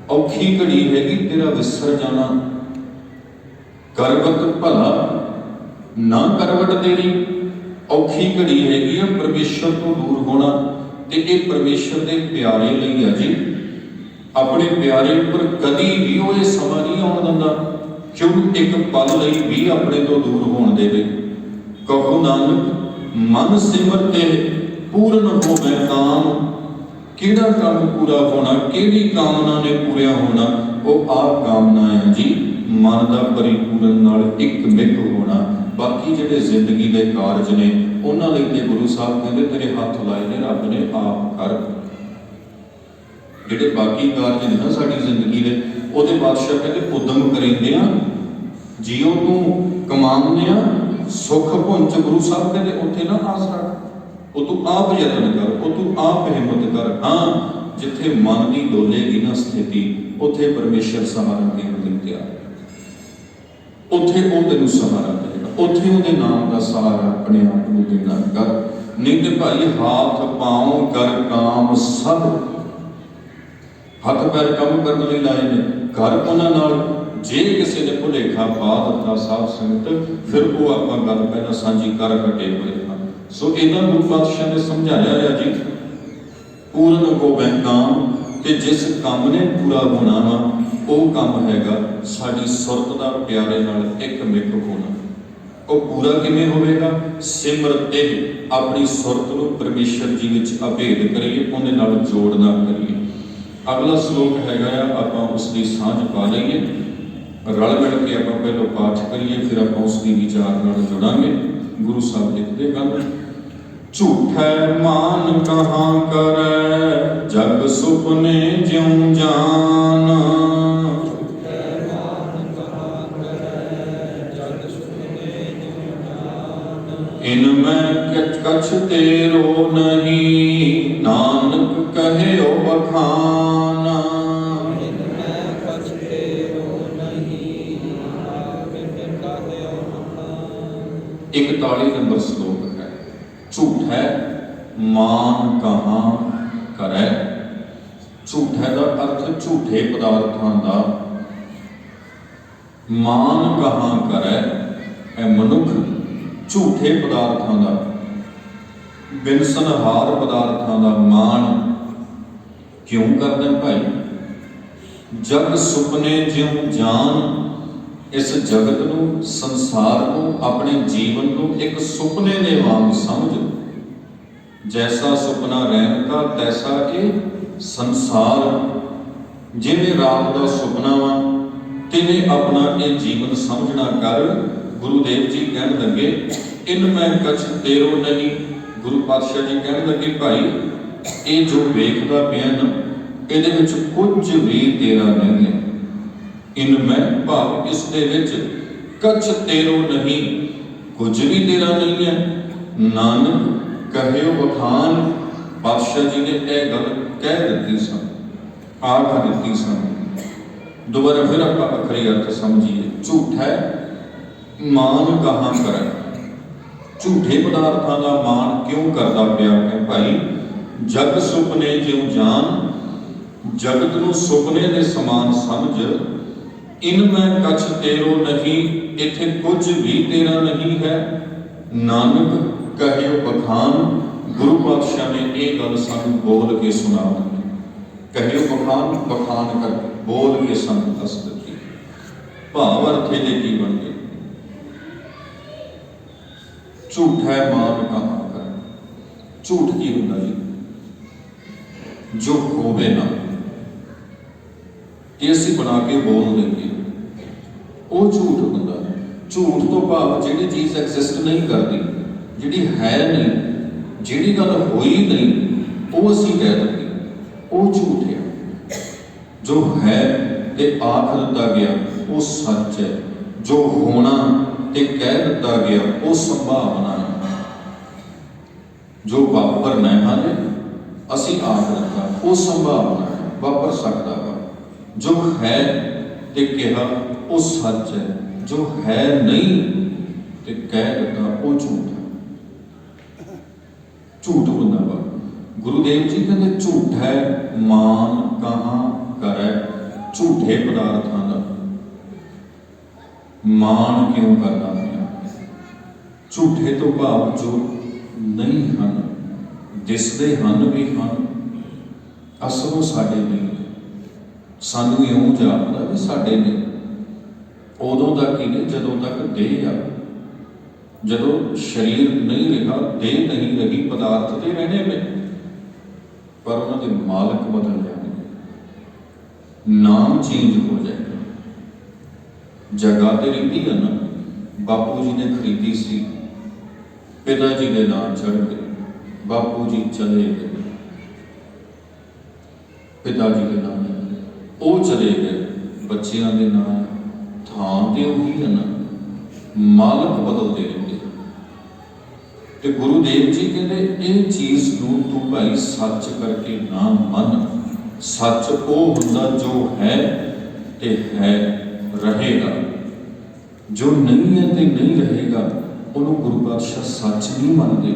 ਔਖੀ ਘੜੀ ਹੈਗੀ ਤੇਰਾ ਵਿਸਰ ਜਾਣਾ। ਕਰਵਟ ਭਲਾ ਨਾ ਕਰਵਟ ਦੇਣੀ, ਔਖੀ ਘੜੀ ਹੈਗੀ ਆ ਪਰਮੇਸ਼ਰ ਤੋਂ ਦੂਰ ਹੋਣਾ। ਤੇ ਇਹ ਪਰਮੇਸ਼ਰ ਦੇ ਪਿਆਰੇ ਲਈ ਆ ਜੀ। ਆਪਣੇ ਪਿਆਰੇ ਉੱਪਰ ਕਦੀ ਵੀ ਉਹ ਇਹ ਸਮਾਂ ਨਹੀਂ ਆਉਣ ਦਿੰਦਾ ਕਿ ਉਹਨੂੰ ਇੱਕ ਪਲ ਲਈ ਵੀ ਆਪਣੇ ਤੋਂ ਦੂਰ ਹੋਣ ਦੇਵੇ। ਕਹੋ ਨਾਨਕ ਮਨ ਸਿਮਰ ਤੇ ਪੂਰਨ ਹੋਵੇ ਕਾਮ। ਕਿਹੜਾ ਕੰਮ ਪੂਰਾ ਹੋਣਾ? ਕਿਹੜੀ ਕਾਮਨਾ ਨੇ ਪੂਰਿਆ ਹੋਣਾ? ਉਹ ਆਹ ਕਾਮਨਾ ਹੈ ਜੀ, ਮਨ ਦਾ ਪਰਿਪੂਰਨ ਨਾਲ ਇੱਕ ਮਿਕ ਹੋਣਾ। ਬਾਕੀ ਜਿਹੜੇ ਜ਼ਿੰਦਗੀ ਦੇ ਕਾਰਜ ਨੇ ਉਹਨਾਂ ਲਈ ਤੇ ਗੁਰੂ ਸਾਹਿਬ ਕਹਿੰਦੇ ਤੇਰੇ ਹੱਥ ਲਾਏ ਨੇ ਰੱਬ ਨੇ, ਆਪ ਕਰ। ਜਿਹੜੇ ਬਾਕੀ ਕਾਰਜ ਨੇ ਨਾ ਸਾਡੀ ਜ਼ਿੰਦਗੀ ਦੇ, ਉਹਦੇ ਬਾਦਸ਼ਾਹ ਕਹਿੰਦੇ ਉਦਮ ਕਰੀਂਦੇ ਆ ਜੀਓ ਤੂੰ ਕਮਾਉਂਦੇ ਆ ਸੁੱਖ ਪੁੰਚ। ਗੁਰੂ ਸਾਹਿਬ ਕਹਿੰਦੇ ਉੱਥੇ ਨਾ ਆਸ ਰੱਖ, ਉਹ ਤੂੰ ਆਪ ਯਤਨ ਕਰ, ਉਹ ਤੂੰ ਆਪ ਹਿੰਮਤ ਕਰ। ਹਾਂ, ਜਿੱਥੇ ਮਨ ਦੀ ਡੋਲੇਗੀ ਨਾ ਸਥਿਤੀ, ਉੱਥੇ ਪਰਮੇਸ਼ਰ ਸਹਾਰਾ ਦੇਣ ਲਈ ਤਿਆਰ ਹੈ। ਉੱਥੇ ਉਹ ਤੈਨੂੰ ਸਹਾਰਾ ਦੇਗਾ, ਉੱਥੇ ਉਹਦੇ ਨਾਮ ਦਾ ਸਹਾਰਾ ਆਪਣੇ ਆਪ ਨੂੰ ਦੇਣਾ ਕਰ। ਨਹੀਂ ਤੇ ਭਾਈ ਹੱਥ ਪਾਉ ਕਰ ਕਾਮ ਸਭ, ਹੱਥ ਪੈਰ ਕੰਮ ਕਰਨ ਲਈ ਲਾਏ ਨੇ, ਘਰ ਉਹਨਾਂ ਨਾਲ ਜੇ ਕਿਸੇ ਨੇ ਭੁਲੇਖਾ ਪਾ ਦਿੱਤਾ ਸਾਧ ਸੰਗਤ, ਫਿਰ ਉਹ ਆਪਾਂ ਗੱਲ ਪਹਿਲਾਂ ਸਾਂਝੀ ਕਰ ਕੱਟੇ ਹੋਏ ਹਨ। ਸੋ ਇਹਨਾਂ ਨੂੰ ਪਾਤਸ਼ਾਹ ਨੇ ਸਮਝਾਇਆ ਆ ਜੀ, ਪੂਰਨ ਕੋ ਬਹਿਕਾਮ, ਤੇ ਜਿਸ ਕੰਮ ਨੇ ਪੂਰਾ ਹੋਣਾ ਵਾ ਉਹ ਕੰਮ ਹੈਗਾ ਸਾਡੀ ਸੁਰਤ ਦਾ ਪਿਆਰੇ ਨਾਲ ਇੱਕ ਮਿਕ ਹੋਣਾ। ਉਹ ਪੂਰਾ ਕਿਵੇਂ ਹੋਵੇਗਾ? ਸਿਮਰਤ ਤੇ ਆਪਣੀ ਸੁਰਤ ਨੂੰ ਪਰਮੇਸ਼ਰ ਜੀ ਵਿੱਚ ਅਭੇਦ ਕਰੀਏ, ਉਹਦੇ ਨਾਲ ਜੋੜਨਾ ਕਰੀਏ। ਅਗਲਾ ਸ਼ਲੋਕ ਹੈਗਾ ਆ, ਆਪਾਂ ਉਸ ਦੀ ਸਾਂਝ ਪਾ ਲਈਏ, ਰਲ ਮਿਲ ਕੇ ਆਪਾਂ ਪਹਿਲਾਂ ਪਾਠ ਕਰੀਏ, ਫਿਰ ਆਪਾਂ ਉਸ ਦੀ ਵਿਚਾਰ ਨਾਲ ਜੁੜਾਂਗੇ। ਗੁਰੂ ਸਾਹਿਬ ਲਿਖਦੇ ਹਨ, ਝੂਠੈ ਮਾਨ ਕਹਾਂ ਕਰੈ ਜਗ ਸੁਪਨੇ ਜਿਉ ਜਾਨ, ਇਨ ਮੈਂ ਕਛ ਤੇਰੋ ਨਹੀਂ ਨਾਨਕ ਕਹਿਓ ਬਖਾਨ। 41 ਨੰਬਰ ਸ਼ਲੋਕ ਹੈ। ਝੂਠੈ ਮਾਨ ਕਹਾਂ ਕਰੈ, ਝੂਠੈ ਦਾ ਅਰਥ ਝੂਠੇ ਪਦਾਰਥਾਂ ਦਾ, ਮਾਨ ਕਹਾਂ ਕਰੈ ਇਹ ਮਨੁੱਖ ਝੂਠੇ ਪਦਾਰਥਾਂ ਦਾ, ਬਿਨਸਨਹਾਰ ਪਦਾਰਥਾਂ ਦਾ ਮਾਣ ਕਿਉਂ ਕਰਦਾ ਭਾਈ? ਜਗ ਸੁਪਨੇ ਜਿਉ ਜਾਨ, ਇਸ ਜਗਤ ਨੂੰ, ਸੰਸਾਰ ਨੂੰ, ਆਪਣੇ ਜੀਵਨ ਨੂੰ ਇੱਕ ਸੁਪਨੇ ਦੇ ਵਾਂਗ ਸਮਝ। ਜੈਸਾ ਸੁਪਨਾ ਰਹਿਣ ਦਾ ਤੈਸਾ ਇਹ ਸੰਸਾਰ, ਜਿਵੇਂ ਰਾਤ ਦਾ ਸੁਪਨਾ ਵਾ ਤਿਵੇਂ ਆਪਣਾ ਇਹ ਜੀਵਨ ਸਮਝਣਾ ਕਰ। ਗੁਰੂ ਦੇਵ ਜੀ ਕਹਿਣ ਲੱਗੇ, ਇਨ ਮੈਂ ਕਛ ਤੇਰੋ ਨਹੀਂ। ਗੁਰੂ ਪਾਤਸ਼ਾਹ ਜੀ ਕਹਿਣ ਲੱਗੇ, ਭਾਈ ਇਹ ਜੋ ਵੇਖਦਾ ਪਿਆ ਨਾ, ਇਹਦੇ ਵਿੱਚ ਕੁਝ ਵੀ ਤੇਰਾ ਨਹੀਂ ਹੈ। ਇਨ ਮੈਂ ਭਾਵ ਇਸ ਦੇ ਵਿੱਚ ਕਛ ਤੇਰੋ ਨਹੀਂ, ਕੁਝ ਵੀ ਤੇਰਾ ਨਹੀਂ ਹੈ। ਨਾਨਕ ਕਹਿਓ ਬਖਾਨ, ਪਾਤਸ਼ਾਹ ਜੀ ਨੇ ਇਹ ਗੱਲ ਕਹਿ ਦਿੱਤੀ ਸਨ, ਆਖ ਦਿੱਤੀ ਸਨ। ਦੁਬਾਰਾ ਫਿਰ ਆਪਾਂ ਅਖਰੀ ਅਰਥ ਸਮਝੀਏ। ਝੂਠੈ ਮਾਨ ਕਹਾਂ ਕਰੈ, ਝੂਠੇ ਪਦਾਰਥਾਂ ਦਾ ਮਾਣ ਕਿਉਂ ਕਰਦਾ ਪਿਆ ਹੈ ਭਾਈ? ਜਗ ਸੁਪਨੇ ਜਿਉ ਜਾਨ, ਜਗਤ ਨੂੰ ਸੁਪਨੇ ਦੇ ਸਮਾਨ ਸਮਝ। ਇਨ ਮੈਂ ਕਛ ਤੇਰੋ ਨਹੀਂ, ਇੱਥੇ ਕੁਝ ਵੀ ਤੇਰਾ ਨਹੀਂ ਹੈ। ਨਾਨਕ ਕਹਿਓ ਬਖਾਨ, ਗੁਰੂ ਪਾਤਸ਼ਾਹ ਨੇ ਇਹ ਗੱਲ ਸਾਨੂੰ ਬੋਲ ਕੇ ਸੁਣਾ ਦਿੱਤੀ। ਕਹਿਓ ਬਖਾਨ, ਬਖਾਨ ਕਰ ਬੋਲ ਕੇ ਸਾਨੂੰ ਦੱਸ ਦਿੱਤੀ। ਭਾਵ ਅਰਥ ਇਹਦੇ ਕੀ ਬਣ ਗਏ? ਝੂਠੈ ਮਾਨ ਕਹਾਂ ਕਰ, ਝੂਠ ਕੀ ਹੁੰਦਾ ਜੀ? ਜੋ ਹੋਵੇ ਨਾ ਇਹ ਅਸੀਂ ਬਣਾ ਕੇ ਬੋਲ ਦਿੰਦੇ, ਉਹ ਝੂਠ ਹੁੰਦਾ। ਝੂਠ ਤੋਂ ਭਾਵ ਜਿਹੜੀ ਚੀਜ਼ ਐਗਜ਼ਿਸਟ ਨਹੀਂ ਕਰਦੀ, ਜਿਹੜੀ ਹੈ ਨਹੀਂ, ਜਿਹੜੀ ਗੱਲ ਹੋਈ ਨਹੀਂ, ਉਹ ਅਸੀਂ ਕਹਿ ਦਿੰਦੇ, ਉਹ ਝੂਠ ਹੈ। ਜੋ ਹੈ ਤੇ ਆਖ ਦਿੱਤਾ ਗਿਆ ਉਹ ਸੱਚ ਹੈ, ਜੋ ਹੋਣਾ ਤੇ ਕਹਿ ਦਿੱਤਾ ਗਿਆ ਉਹ ਸੰਭਾਵਨਾ ਹੈ। ਜੋ ਵਾਪਰਨਾ ਹੈ ਅਸੀਂ ਆਖ ਦਿੱਤਾ ਉਹ ਸੰਭਾਵਨਾ ਹੈ, ਵਾਪਰ ਸਕਦਾ ਵਾ। ਜੋ ਹੈ ਤੇ ਕਿਹਾ ਉਹ ਸੱਚ ਹੈ, ਜੋ ਹੈ ਨਹੀਂ ਤੇ ਕਹਿ ਦਿੱਤਾ ਉਹ ਝੂਠ ਹੈ। ਝੂਠ ਹੁੰਦਾ ਵਾ। ਗੁਰੂ ਦੇਵ ਜੀ ਕਹਿੰਦੇ ਝੂਠੈ ਮਾਨ ਕਹਾਂ ਕਰੈ, ਝੂਠੇ ਪਦਾਰਥਾਂ ਦਾ ਮਾਣ ਕਿਉਂ ਕਰਦਾ ਪਿਆ? ਝੂਠੇ ਤੋਂ ਭਾਵ ਜੋ ਨਹੀਂ ਹਨ, ਦਿਸਦੇ ਹਨ ਵੀ ਹਨ, ਅਸਲੋਂ ਸਾਡੇ ਨਹੀਂ। ਸਾਨੂੰ ਇਉਂ ਜਾਪਦਾ ਵੀ ਸਾਡੇ ਨੇ। ਉਦੋਂ ਤੱਕ ਹੀ ਨੇ ਜਦੋਂ ਤੱਕ ਦੇਹ ਆ। ਜਦੋਂ ਸਰੀਰ ਨਹੀਂ ਰਿਹਾ, ਦੇਹ ਨਹੀਂ ਰਹੀ, ਪਦਾਰਥ ਤੇ ਰਹਿਣੇ ਨੇ, ਪਰ ਉਹਨਾਂ ਦੇ ਮਾਲਕ ਬਦਲ ਜਾਣਗੇ, ਨਾਮ ਚੇਂਜ ਹੋ ਜਾਏਗਾ। ਜਗ੍ਹਾ ਤੇ ਰਹਿੰਦੀ ਹੈ ਨਾ, ਬਾਪੂ ਜੀ ਨੇ ਖਰੀਦੀ ਸੀ, ਪਿਤਾ ਜੀ ਦੇ ਨਾਂ ਚੜ੍ਹ ਗਏ, ਬਾਪੂ ਜੀ ਚਲੇ ਗਏ। पिता जी के नाम है, वो चले गए, बच्चों के नाम थां ते उही है ना, मालक बदलते रहते। तो गुरुदेव जी कहते ये चीज़ नूं तू भाई सच करके ना मन, सच वो हुंदा जो है ते है रहेगा, जो नहीं है ते नहीं रहेगा, उन्होंने गुरु पातशाह सच नहीं मानते।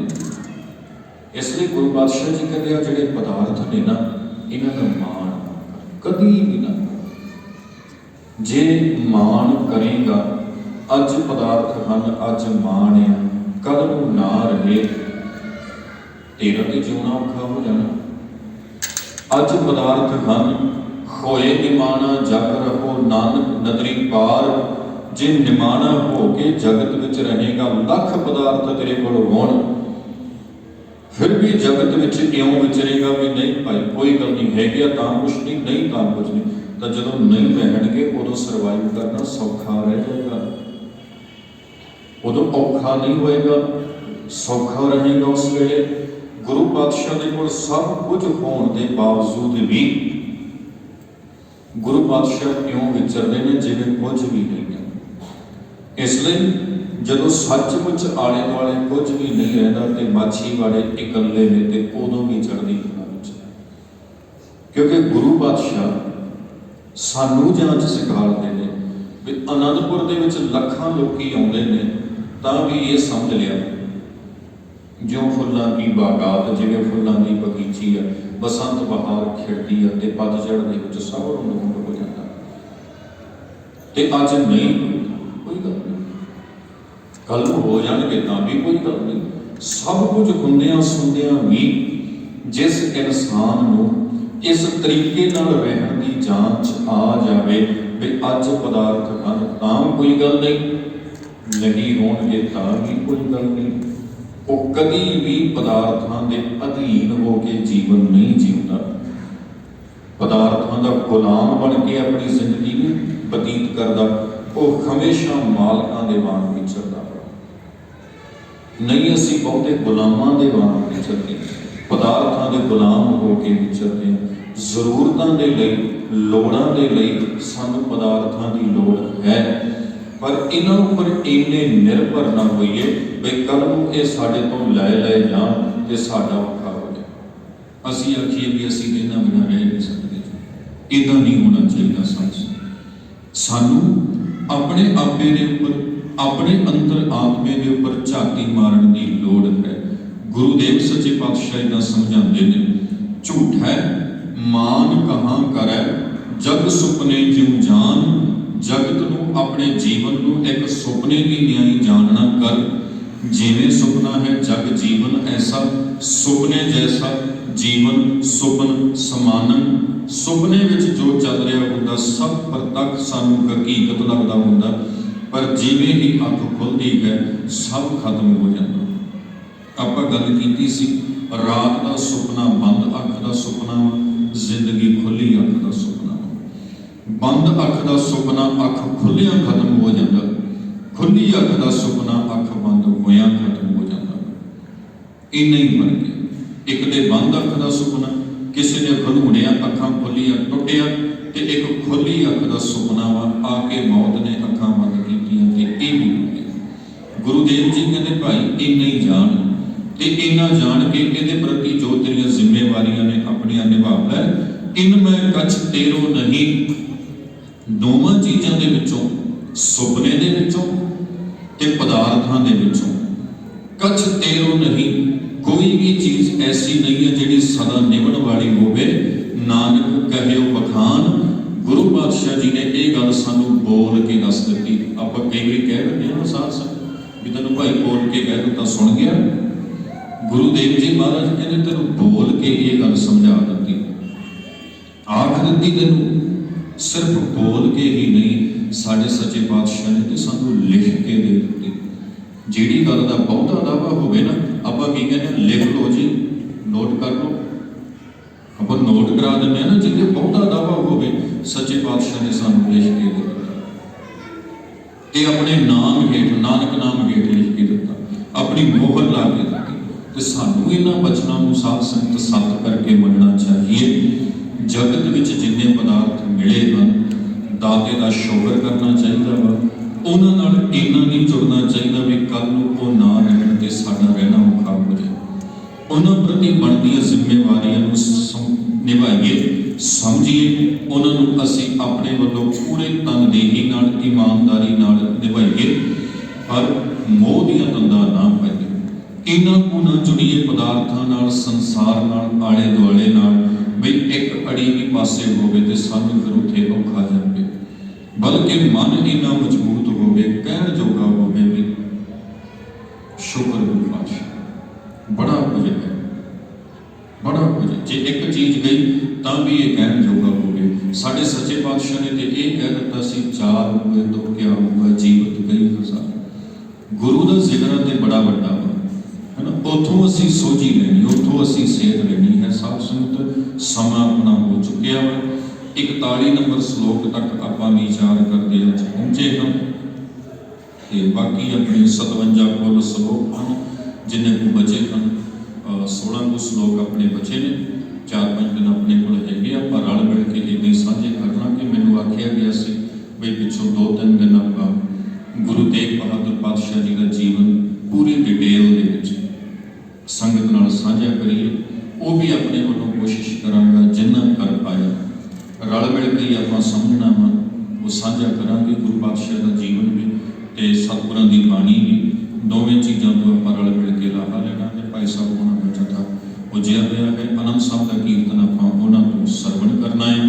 इसलिए गुरु पातशाह जी कहते हैं जिहड़े पदार्थ ने ना, इन्हां दा मान कभी भी ना, जे मान करेगा अज पदार्थ हन, अज मान है, कल नूं ना रहे तेरा तो जिउना औखा हो जाना। अज पदार्थ हन, होए निमाना जग रहो, नानक नदरी पार, जे निमाना हो के जगत विच रहेगा, लख पदार्थ तेरे कोल होण, फिर भी जगत विच क्यों विचरेगा भी नहीं भाई कोई गल नहीं है गया, तां कुछ नहीं, नहीं तां कुछ नहीं। तो जदों नहीं रहणगे उदों सर्वाइव करना सौखा रह जाएगा, उदों औखा नहीं होएगा, सौखा रहेगा। उस वेले गुरु पातशाह दे कोल सब कुछ होने के बावजूद भी गुरु पातशाह क्यों विचरते हैं जिवें कुछ भी नहीं है। इसलिए जदों सचमुच आले दुआले कुछ भी नहीं रहता तो माछीवाड़े इकल्ले ने तो उदों भी चढ़ती कला विच, क्योंकि गुरु पातशाह सानू जांच सिखाते हैं भी आनंदपुर दे विच लखां लोकी आउंदे ने तां भी ये समझ लिया जो फुल्लां की बागात, जिवें फुल्लां की बगीची है, बसंत बहार खिड़दी है ते पतझड़ दे विच सब रुंड हो जाता, ते अज नहीं कोई गल नहीं, कल हो जाएंगे तां भी कोई गल नहीं। सब कुछ हुंदियां सुनदियां भी जिस इंसान नूं इस तरीके नाल रहण दी जांच आ जाए भी अज पदार्थ हन तां कोई गल नहीं, नहीं होणगे तां भी कोई गल नहीं, वो कभी भी पदार्थां दे अधीन होकर जीवन नहीं जीता, पदार्थां दा गुलाम बन के अपनी जिंदगी नहीं बतीत करता, वो हमेशा मालकां दे वांग विचरदा। नहीं असीं बहुते गुलामां दे वांग विचरदे, पदार्थां दे गुलाम होकर विचरदे, जरूरतां दे लई लोड़ां दे लई सानूं पदार्थां दी लोड़ है, पर इन्हां उपर इन्ने निर्भर ना होइए भी कल नूं ये साडे तो लै जाण ते साडा औखा हो जाए, असीं आखीए भी असीं इन्हां बिना रह नहीं सकते। इदां नहीं होना चाहिए। सानूं अपने आपे दे उपर, अपने अंतर आत्मे के उपर झाती मारन की लोड़ है। गुरुदेव सच्चे पातशाह इदां समझाते हैं, झूठ है मान कहाँ करे, जग सुपने ज्यों जान, जगत नूं अपने जीवन नूं एक सुपने की न्याय जानना कर, जिवें सुपना है जग जीवन ऐसा, सुपने जैसा जीवन सुपन समानन, सुपने विच जो चल रहा हुंदा सब प्रतख सानूं हकीकत लगदा हुंदा, पर जिवें ही अख खुलदी है सब खत्म हो जाता। आपां गल कीती सी रात का सुपना बंद अख का सुपना, जिंदगी खुली अख का सुपना, बंद अख का सुपना अख खुलियां खत्म हो जाता, खुली अख का सुपना अख बंद होया खत्म हो जाता। इन्ना ही फर्क है। एक दे बंद अख का सुपना, किसी ने खलूणिया अखां खुलियां टुटिया, ते एक खुली अख का सुपना वा आके मौत ने अखां बंद कीतियां ते इह भी हो गया। गुरुदेव जी कहते भाई इन्ना ही जान, ते इन्ना जान के इहदे प्रति जो तेरियां जिम्मेवारियां ने अपनियां निभा लै, इनमें कछ तेरो नहीं, दोवां चीज़ां दे विचों, सुपने दे विचों ते पदार्थां दे विचों कछ तेरो नहीं, कोई भी चीज़ ऐसी नहीं है जिहड़ी सदा निभण वाली होवे। नानक कहियो बखान, गुरु पातशाह जी ने यह गल सानू बोल के दस दी। आप कई बार कह दिंदे हां साथ संग भी तैनूं भाई बोल के कह दिता सुन गया, गुरुदेव जी महाराज कहते तेनों बोल के ये गल समझा दी, आख दी तेनों, सिर्फ बोल के ही नहीं साढ़े सच्चे पातशाह ने तो सानू लिख के दे दी। जिहड़ी गल का बहुता दावा होवे ना, आपां की कहने लिख लो जी, नोट कर लो, आपां नोट करा दिंदे ना, जिहदे बहुता दावा होवे सच्चे पातशाह ने सानू लिख के दे दिता, ते अपने नाम हेठ, नानक नाम हेठ लिख के दिता, अपनी मोहर ला के दी। तो सानू इन्हां बचनों को साध संगत सत करके मनना चाहिए। जगत विच जिन्ने पदार्थ मिले हैं दाते का शुक्र करना चाहिए वा, उन्हां नाल इन्ना नहीं जुड़ना चाहिए भी कल नूं वो ना रहण ते साडा रहना औखा हो जाए। उन्हां प्रति बनदियां जिम्मेवारियां नूं निभाइए, समझिए, उन्होंने असी अपने वालों पूरे तनदेही नाल ईमानदारी नाल निभाइए, पर मोह दियां दंदां ना पाइए। इन्हां को ना जुड़िए पदार्थां नाल, संसार नाल, आले दुआले नाल, बई एक अड़ी भी पासे होवे ते सानूं फिर उत्थे औखा जावे, बल्कि मन इन्ना मजबूत होवे, कहण जोगा होवे भी शुक्र गुरु पातशाह बड़ा कुछ है, बड़ा कुछ। जे एक चीज़ गई तां भी ये कहण जोगा होवे। साडे सच्चे पातशाह ने तो ये कह दिता सी, चार हुए तो क्या हुआ, जीवत गई हजार। गुरु का जिक्र तो बड़ा वड्डा वा, है ना, उतों असीं सोझी लैनी, उतों असीं सेध लैनी है। साध संगत समा अपना हो चुकिया वा। 41 नंबर श्लोक तक आपां विचार करते अज पहुंचे हैं, ते बाकी अपने 57 कुल श्लोक हैं जिन्ने को बचे हैं। 16 को श्लोक अपने बचे ने, 4-5 दिन अपने को है। आप रल मिल के इन्ने साझे करना कि मैनू आख्या गया सी बई पिछों 2-3 दिन आप गुरु तेग बहादुर पातशाह जी का जीवन पूरी डिटेल दे विच संगत नाल साझा करिए। वो भी अपने वालों कोशिश करांगा जिन्ना कर पाया, रल मिल के ही आप समझना वा वो साझा करांगे। गुरु पातशाह का जीवन भी ते सतगुरां दी बाणी भी, दोवें चीज़ों तो आप रल मिल के लाहा लेना है। भाई साहब होना बचा था वो जिया गया है, आनंद साहब का कीर्तन आप उन्होंने तो सरवण करना है,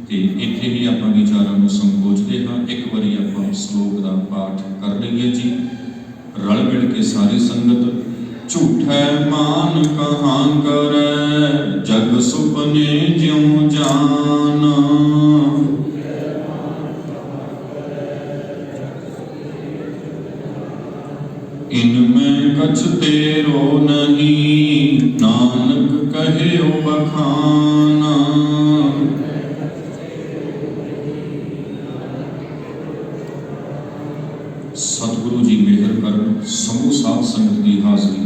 तो इत्थे ही आप विचारों को संकोचते हाँ। एक बारी आप श्लोक का पाठ कर लीए जी, रल मिल के सारी संगत। झूठे मान कहाँ करे, जग सुपने ज्यों जाना, इनमें कछ तेरो नहीं, नानक कहे बखाना। सतगुरु जी मेहर कर, समूह साध संगत की हाजरी,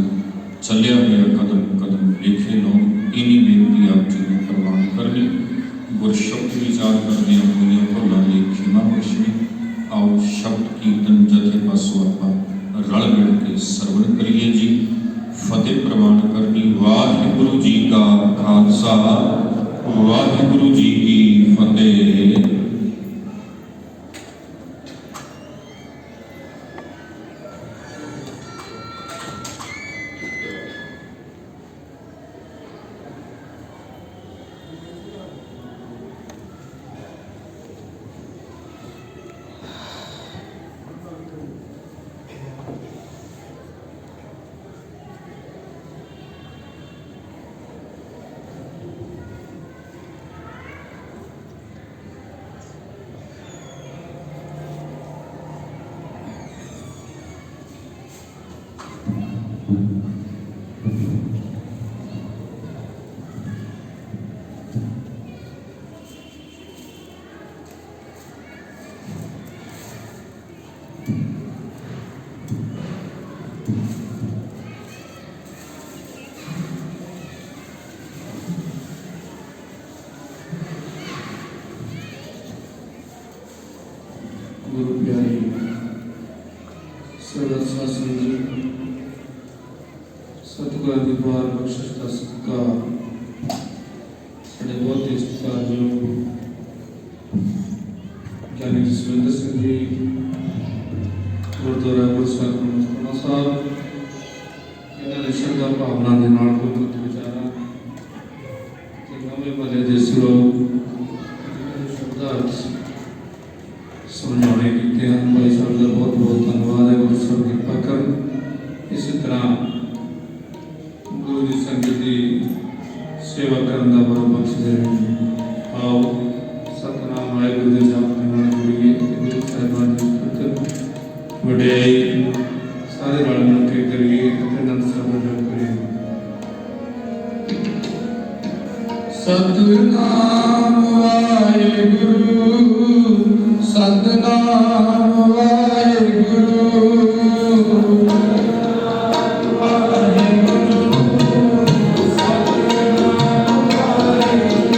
चलिया हुआ कदम कदम देखे लो। इन्हीं बेनती आप जी ने प्रवान करनी। गुर शब्द विचार करने हुई भुलों की क्षमा बख्शनी। आओ शब्द कीर्तन जथे पासों आप रल मिल के सरवण करिए जी। फतेह प्रवान करनी। वाहिगुरु जी का खालसा, वाहिगुरु जी की फतेह। गुरु प्यारी सर्वत शासन जी, सतगुर की द्वार बख्शिश का सदका बड़े बहुत ही सत्कारयोग ज्ञानी जसविंदर सिंह जी, गुरुद्वारा गुरसाहिब मुस्तफा साहब, इन्होंने श्रद्धा भावना के नाल गुरमत विचारा ते नवे भले देसी लोग शब्दार्थ समझाने की भाई साहब का बहुत बहुत धन्यवाद है। गुरु साहब कृपा कर इस तरह गुरु की संगत की सेवा करने का वर बख्श दे। आओ सतनाम वाहिगुरु के जाप के नाल जुड़िए। गुरु साहिबान की खुद वड्याई सारे रल मिल के करिए, आनंद साहब का करिए। सतनाम वाहिगुरु, सतनाम वाहिगुरु, वाहिगुरु, सतनाम वाहिगुरु,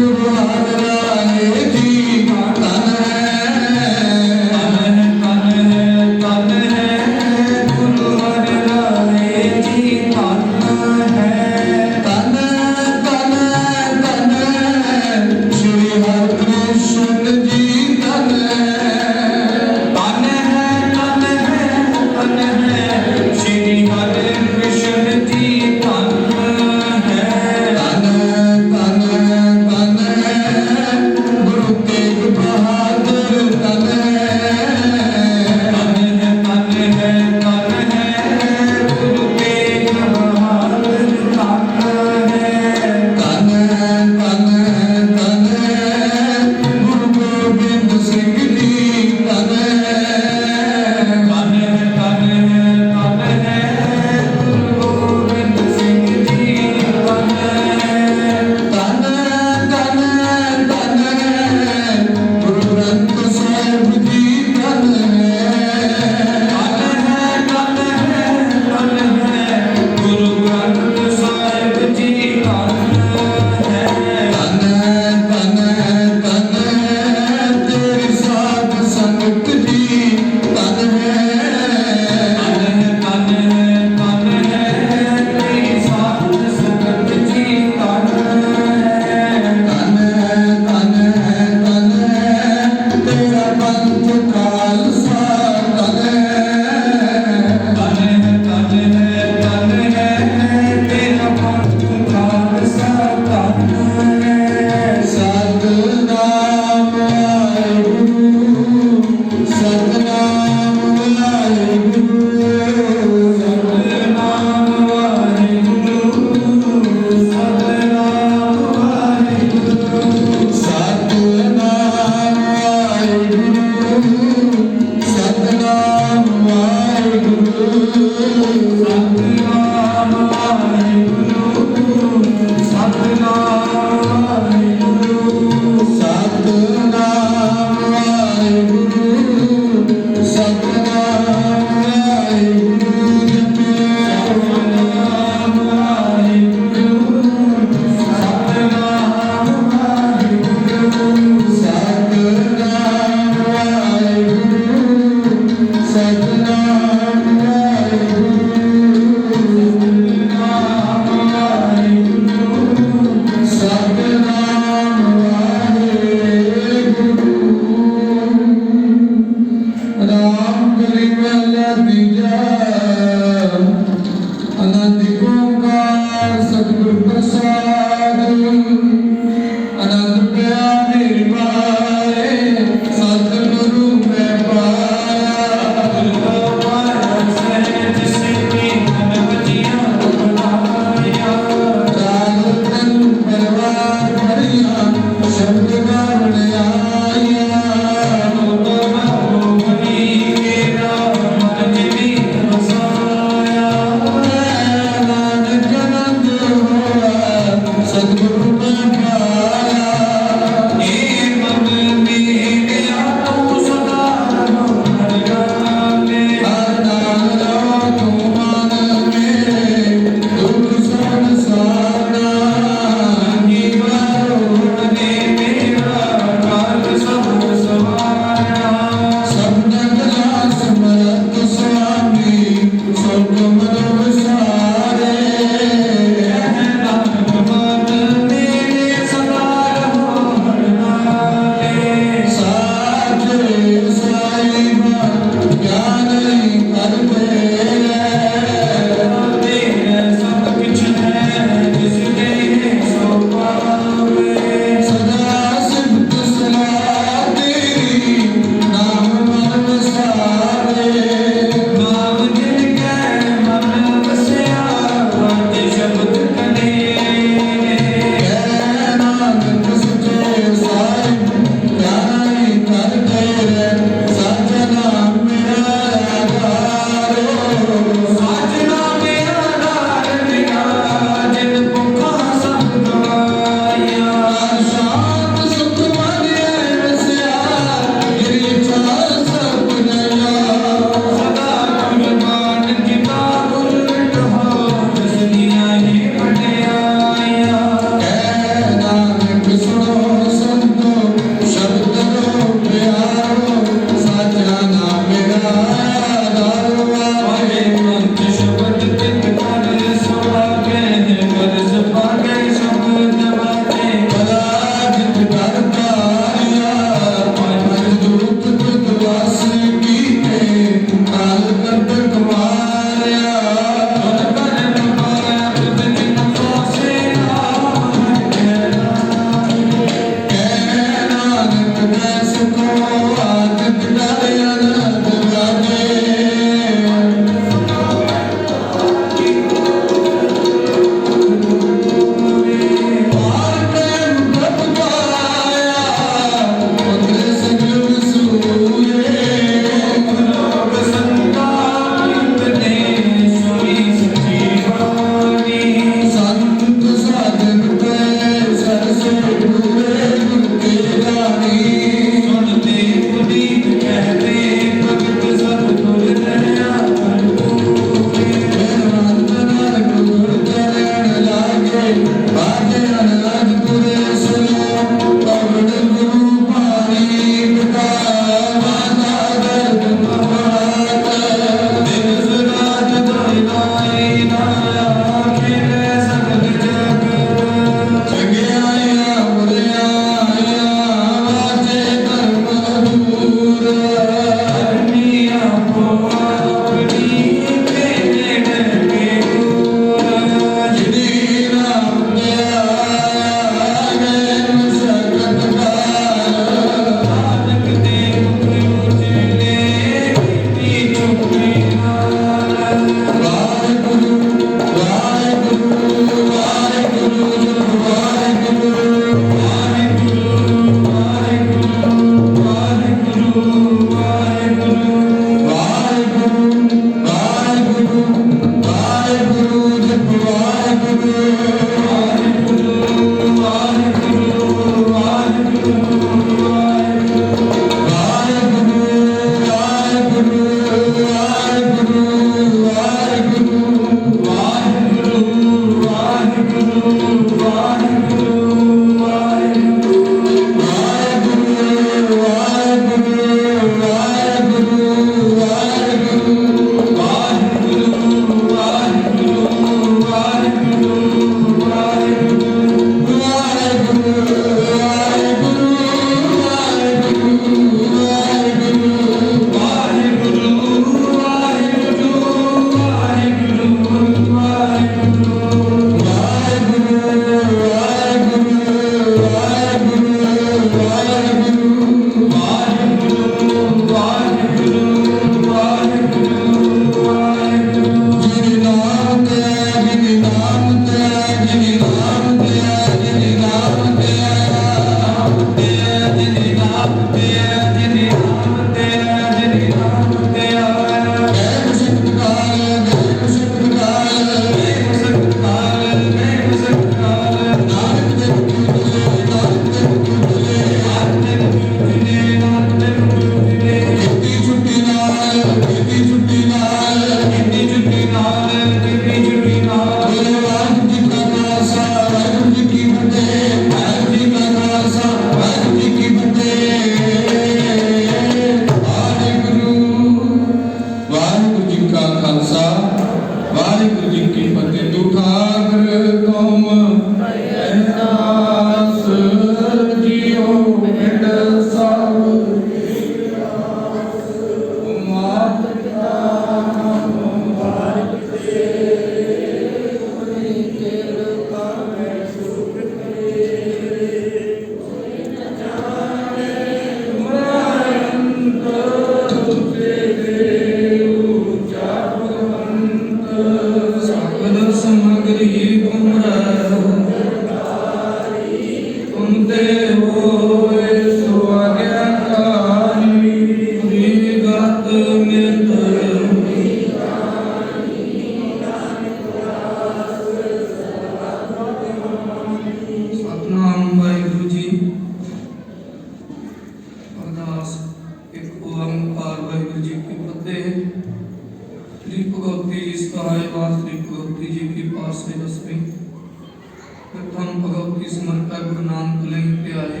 समर्पै गुरु नानक लई प्यारे।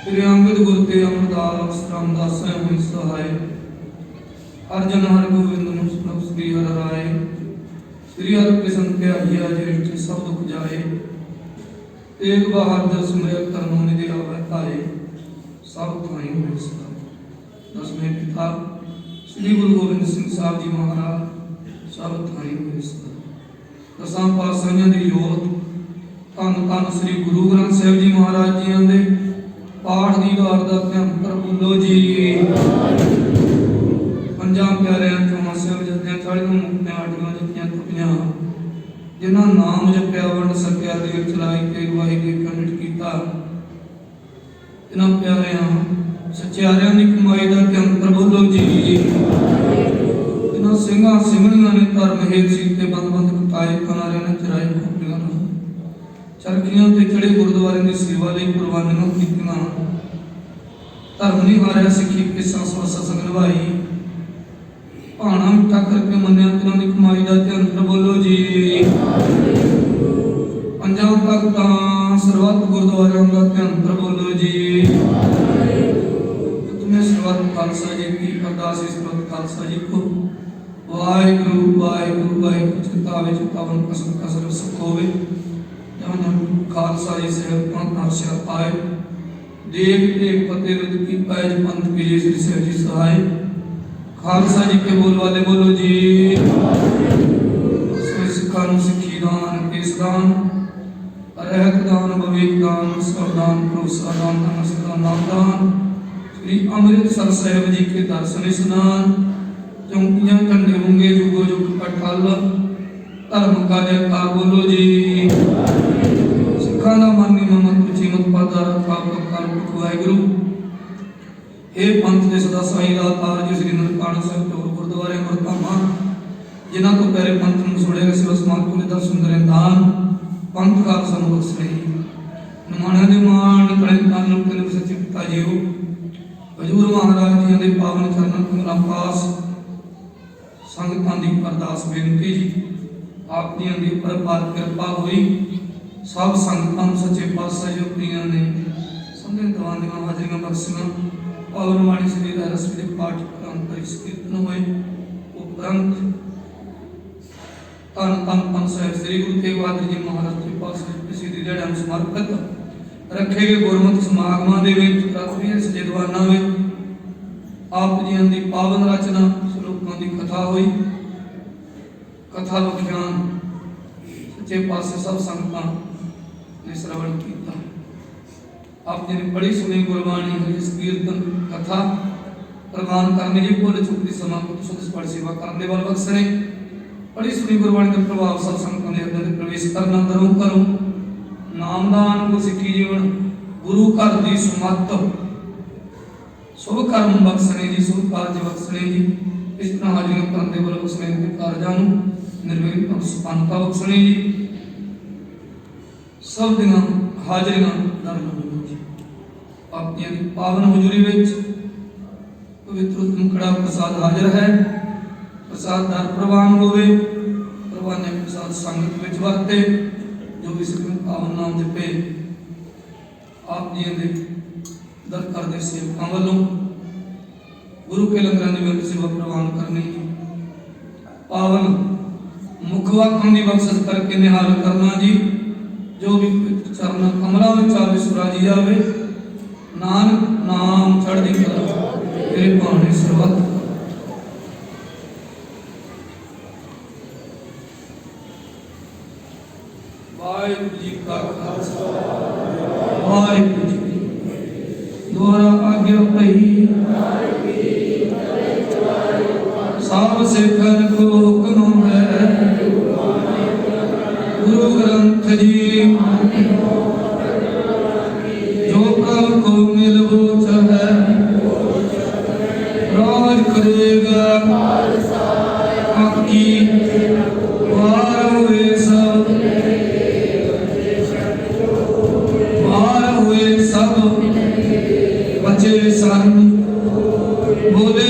तेरे अंगद गुर ते अमरदास रामदास होई सहाय। हर जन हर गोविंद मुस्लिम श्री हर राय। श्री हर कृष्ण ध्याइया जेठ सब दुख जाए। तेग बहादुर सिमरत करनो निधि आवे तारे। सब थाई होए सदा। दसवें पिता श्री गुरु गोबिंद सिंह साहब जी महाराज सब थाई होए सदा। दसां पातशाहियां दी जोत धन धन श्री गुरु ग्रंथ साहिब जी महाराज जी दे पाठ दी वार दा ध्यान प्रभुलो जी। पंजां प्यारियां चौहां साहिबजादियां 40 मुक्तियां 8 जपियां तुपियां जिन्हां नाम जपिया वंड सकिया देव चलाई ते गवाही दे कंड कीता। इन्हां प्यारियां सच्चारियां दी कमाई दा ध्यान प्रभुलो जी। इन्हां ਸਿੰਘਾਂ ਸਿੰਘਣੀਆਂ ने धर्म हेत सीते बंद बंद कटाए कनारे ने चराए खोपड़ियां चरखियां ते चढ़े गुरुद्वारे की सेवा लई कुर्बानियां कीतियां। धर्म नहीं हारिया सिੱਖੀ किस्सा सत्संग निभाई। भाणा मिठा करके मन्निया तिन्हां दी कमाई दा ध्यान प्रभुलो जी। पंजां तख्तां सरबत गुरुद्वारियां दा ध्यान प्रभुलो जी। तुम्हें सरबत खालसा जी की अरदास सरबत खालसा जी को वाहिगुरु वाहिगुरु वाहिगुरु चिता विच पावन कसम कसर सुख होवे। जहाँ खालसा जी से आशा आए देख देख फतेह रुद की पैज पंथ की श्री साहिब जी सहाय। खालसा जी के बोल वाले बोलो जी। सिखा सिखी दान केस दान रहत दान भविक दान सर्वदान भरोसा दान नमस्कार नाम दान। श्री अमृतसर साहिब जी के दर्शन स्नान चौंकियां कंडे मुंगे जुगो जुग अटल धर्म का जयकार बोलो जी। सिखा दा मानी ममत तुझी मत पादा रखा पक्का वाहिगुरु। हे पंथ दे सदा साई दातार जी श्री ननकाना साहिब टोर गुरुद्वारे अमरधामा जिन्हां तो प्यारे पंथ नूं सुणेगा सिवा समाज को निदा सुंदर दान पंथ खालसा नूं बख्श रही। निमाणियां दे मान कले कानून के सच्चे पिता जीओ हजूर महाराज जी दे पावन चरणों कमलां पास संगतां दी अरदास बेनती जी। आप जी दी परपार कृपा होई सब संगतां सच्चे पातशाह जी अपनियां ने संगे दवां दी हाजरियां बख्शियां। पावन वाणी श्री रस के पाठ परंपरा कीर्तन हुए उपरंत तन तन तन साहिब श्री गुरु तेग बहादुर जी महाराज के पास प्रसिद्धि जड़ां समर्पित रखे गए गुरमत समागमां दे विच रात्रि सजेदवाना में आप जी दी पावन रचना श्लोकां दी कथा हुई। कथा व्याख्यान सच्चे पासे सब संगतां ने श्रवण किया। आपने बड़ी सुनी गुरबाणी हरिस कीर्तन कथा प्रदान करने की भूल चूक की समा को सुख पढ़ सेवा करने वाले बख्शरे बड़ी सुनी गुरबाणी का प्रभाव सब संगतां ने अंदर प्रवेश करना दरों करूं नामदान को सिੱਖੀ जीवन गुरु घर दी सुमत शुभ कर्म बख्शने जी शुभ कार्य बख्शने जी। इस तरह हाजिर करने वाले बख्शने के कार्यां निर्विघ्न संपन्नता बख्शने जी। सब दिनां हाजिरियां धर्म अपनी पावन हजूरी विच पवित्र उत्तम कड़ा प्रसाद हाजिर है। प्रसाद दर प्रवान होवे प्रवाने प्रसाद संगत विच वरते जो भी सिख पावन नाम जपे आप जी दे दर करदे सेवकां वल्लों गुरु के लंगरां दी व्यक्त सेवा प्रवान करनी पावन मुख वाकां दी बख्शिश करके निहाल करना जी। जो भी पवित्र चरण कमलां विच आवे सुराजी आवे नानक नाम चढ़दी कला तेरे भाणे सरबत। वाहिगुरू जी का खालसा वाहिगुरू जी द्वारा आज्ञा पही सब सिखन को हुक्म है गुरु ग्रंथ जी। को मिलबो चाहे राज करेगा आपकी वार हुए सब बचे सन बोले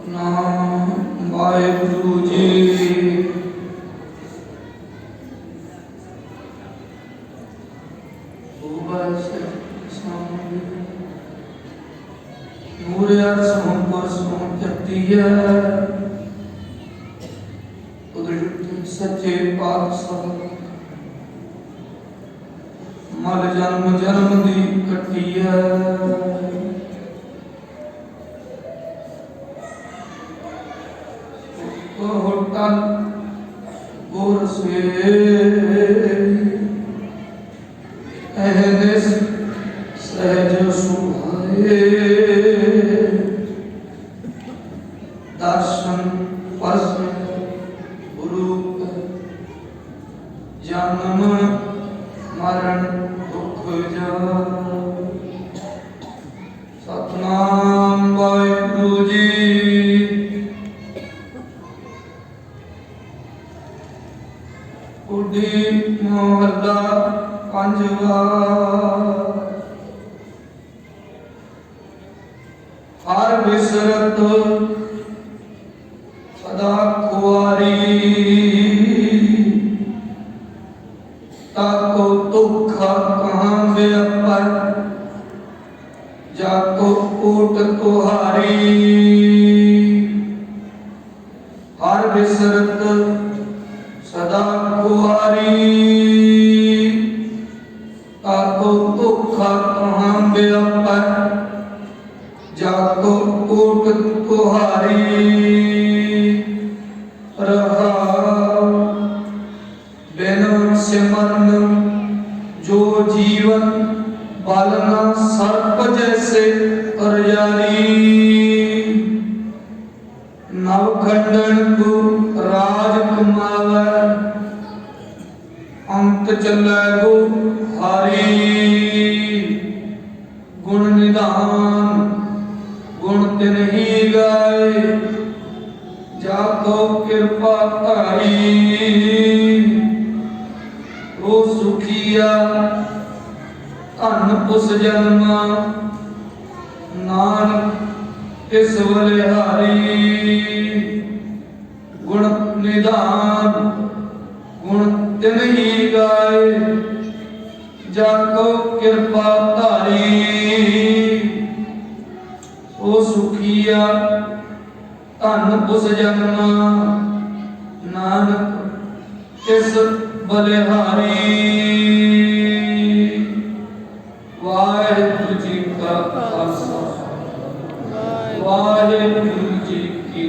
ਸਤਨਾਮ ਵਾਹਿਗੁਰੂ ਜੀ। ਨੂਰਿਆ ਸੰਪਰ ਸੰਕਤੀਆ ਉਦਰਿਤ ਸੱਚੇ ਪਾਤਸ਼ਾਹ ਮਲ ਜਨਮ ਜਨਮ ਦੀ ਕੱਟੀਆ ਹੋਟਲ ਗੁਰ ਸੇ ਅਹਨਿਸ ਸਹਿਜ ਸੁਭਾਏ ਦਰਸ਼ਨ ਪਰਸ ਗੁਰੂ ਜਨਮ ਮਰਨ ਦੁਖ ਜਾ। ਸਤਨਾਮ ਵਾਹਿਗੁਰੂ ਜੀ। ਕੁੜੀ ਮਹੱਲਾ ਪੰਜਵਾ। ਹਰ ਬਿਸਰਤ ਸਦਾ ਖੁਆਰੀ ਤਾਕੋ ਦੁਖ ਕਹਾਂ ਵਿਅਪਰ ਜਾਕੋ ਓਟ ਤੁਹਾਰੀ। ਹਰ ਬਿਸਰਤ ਸਦਾ ਖੁਆਰੀ ਤਾਕੋ ਦੁਖ ਕਹਾਂ ਵਿਅਪਰ ਜਾਕੋ ਓਟ ਤੁਹਾਰੀ। ਰਹਾਉ ਬਿਨ ਸਿਮਰਨ ਜੋ ਜੀਵਨ ਬਲ ਨਾ ਸਰਪ ਜੈਸੇ ਅਰਜਾਰੀ। ਨਵ ਖੰਡਨ ਕੋ ਰਾਜ ਕਮਾਵੈ ਅੰਤ ਚੱਲੈ ਗੋ ਹਾਰੀ। ਗੁਣ ਨਿਧਾਨ ਗੁਣ ਤਿਨ ਹੀ ਗਾਏ ਜਾਕੋ ਕਿਰਪਾ ਧਾਰੀ। ਉਹ ਸੁਖੀਆ ਧਨ ਉਸ ਜਨਮਾ ਨਾਨਕ ਇਸ ਬਲਿਹਾਰੀ। ਗੁਣ ਨਿਧਾਨ ਗੁਣ ਤਿਨ ਹੀ ਗਾਏ ਜਾਕੋ ਕਿਰਪਾ ਧਾਰੀ। ਉਹ ਸੁਖੀਆ ਧਨ ਉਸ ਜਨਮਾ ਨਾਨਕ ਇਸ ਬਲਿਹਾਰੀ। ਵਾਹਿਗੁਰੂ ਜੀ ਕਾ ਖਾਲਸਾ ਵਾਹਿਗੁਰੂ ਜੀ ਕੀ